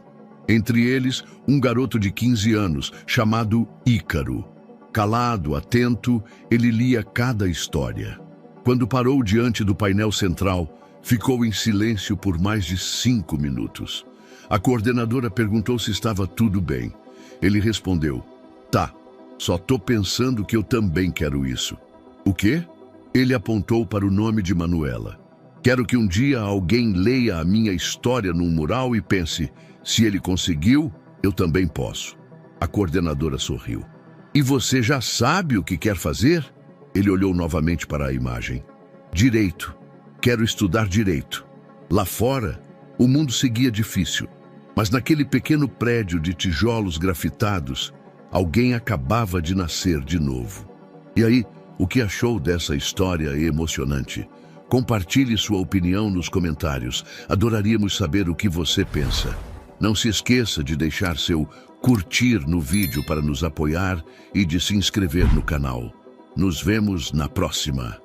Entre eles, um garoto de 15 anos, chamado Ícaro. Calado, atento, ele lia cada história. Quando parou diante do painel central, ficou em silêncio por mais de 5 minutos. A coordenadora perguntou se estava tudo bem. Ele respondeu, tá, só tô pensando que eu também quero isso. O quê? Ele apontou para o nome de Manuela. Quero que um dia alguém leia a minha história num mural e pense, se ele conseguiu, eu também posso. A coordenadora sorriu. E você já sabe o que quer fazer? Ele olhou novamente para a imagem. Direito. Quero estudar direito. Lá fora, o mundo seguia difícil. Mas naquele pequeno prédio de tijolos grafitados, alguém acabava de nascer de novo. E aí, o que achou dessa história emocionante? Compartilhe sua opinião nos comentários. Adoraríamos saber o que você pensa. Não se esqueça de deixar seu curtir no vídeo para nos apoiar e de se inscrever no canal. Nos vemos na próxima.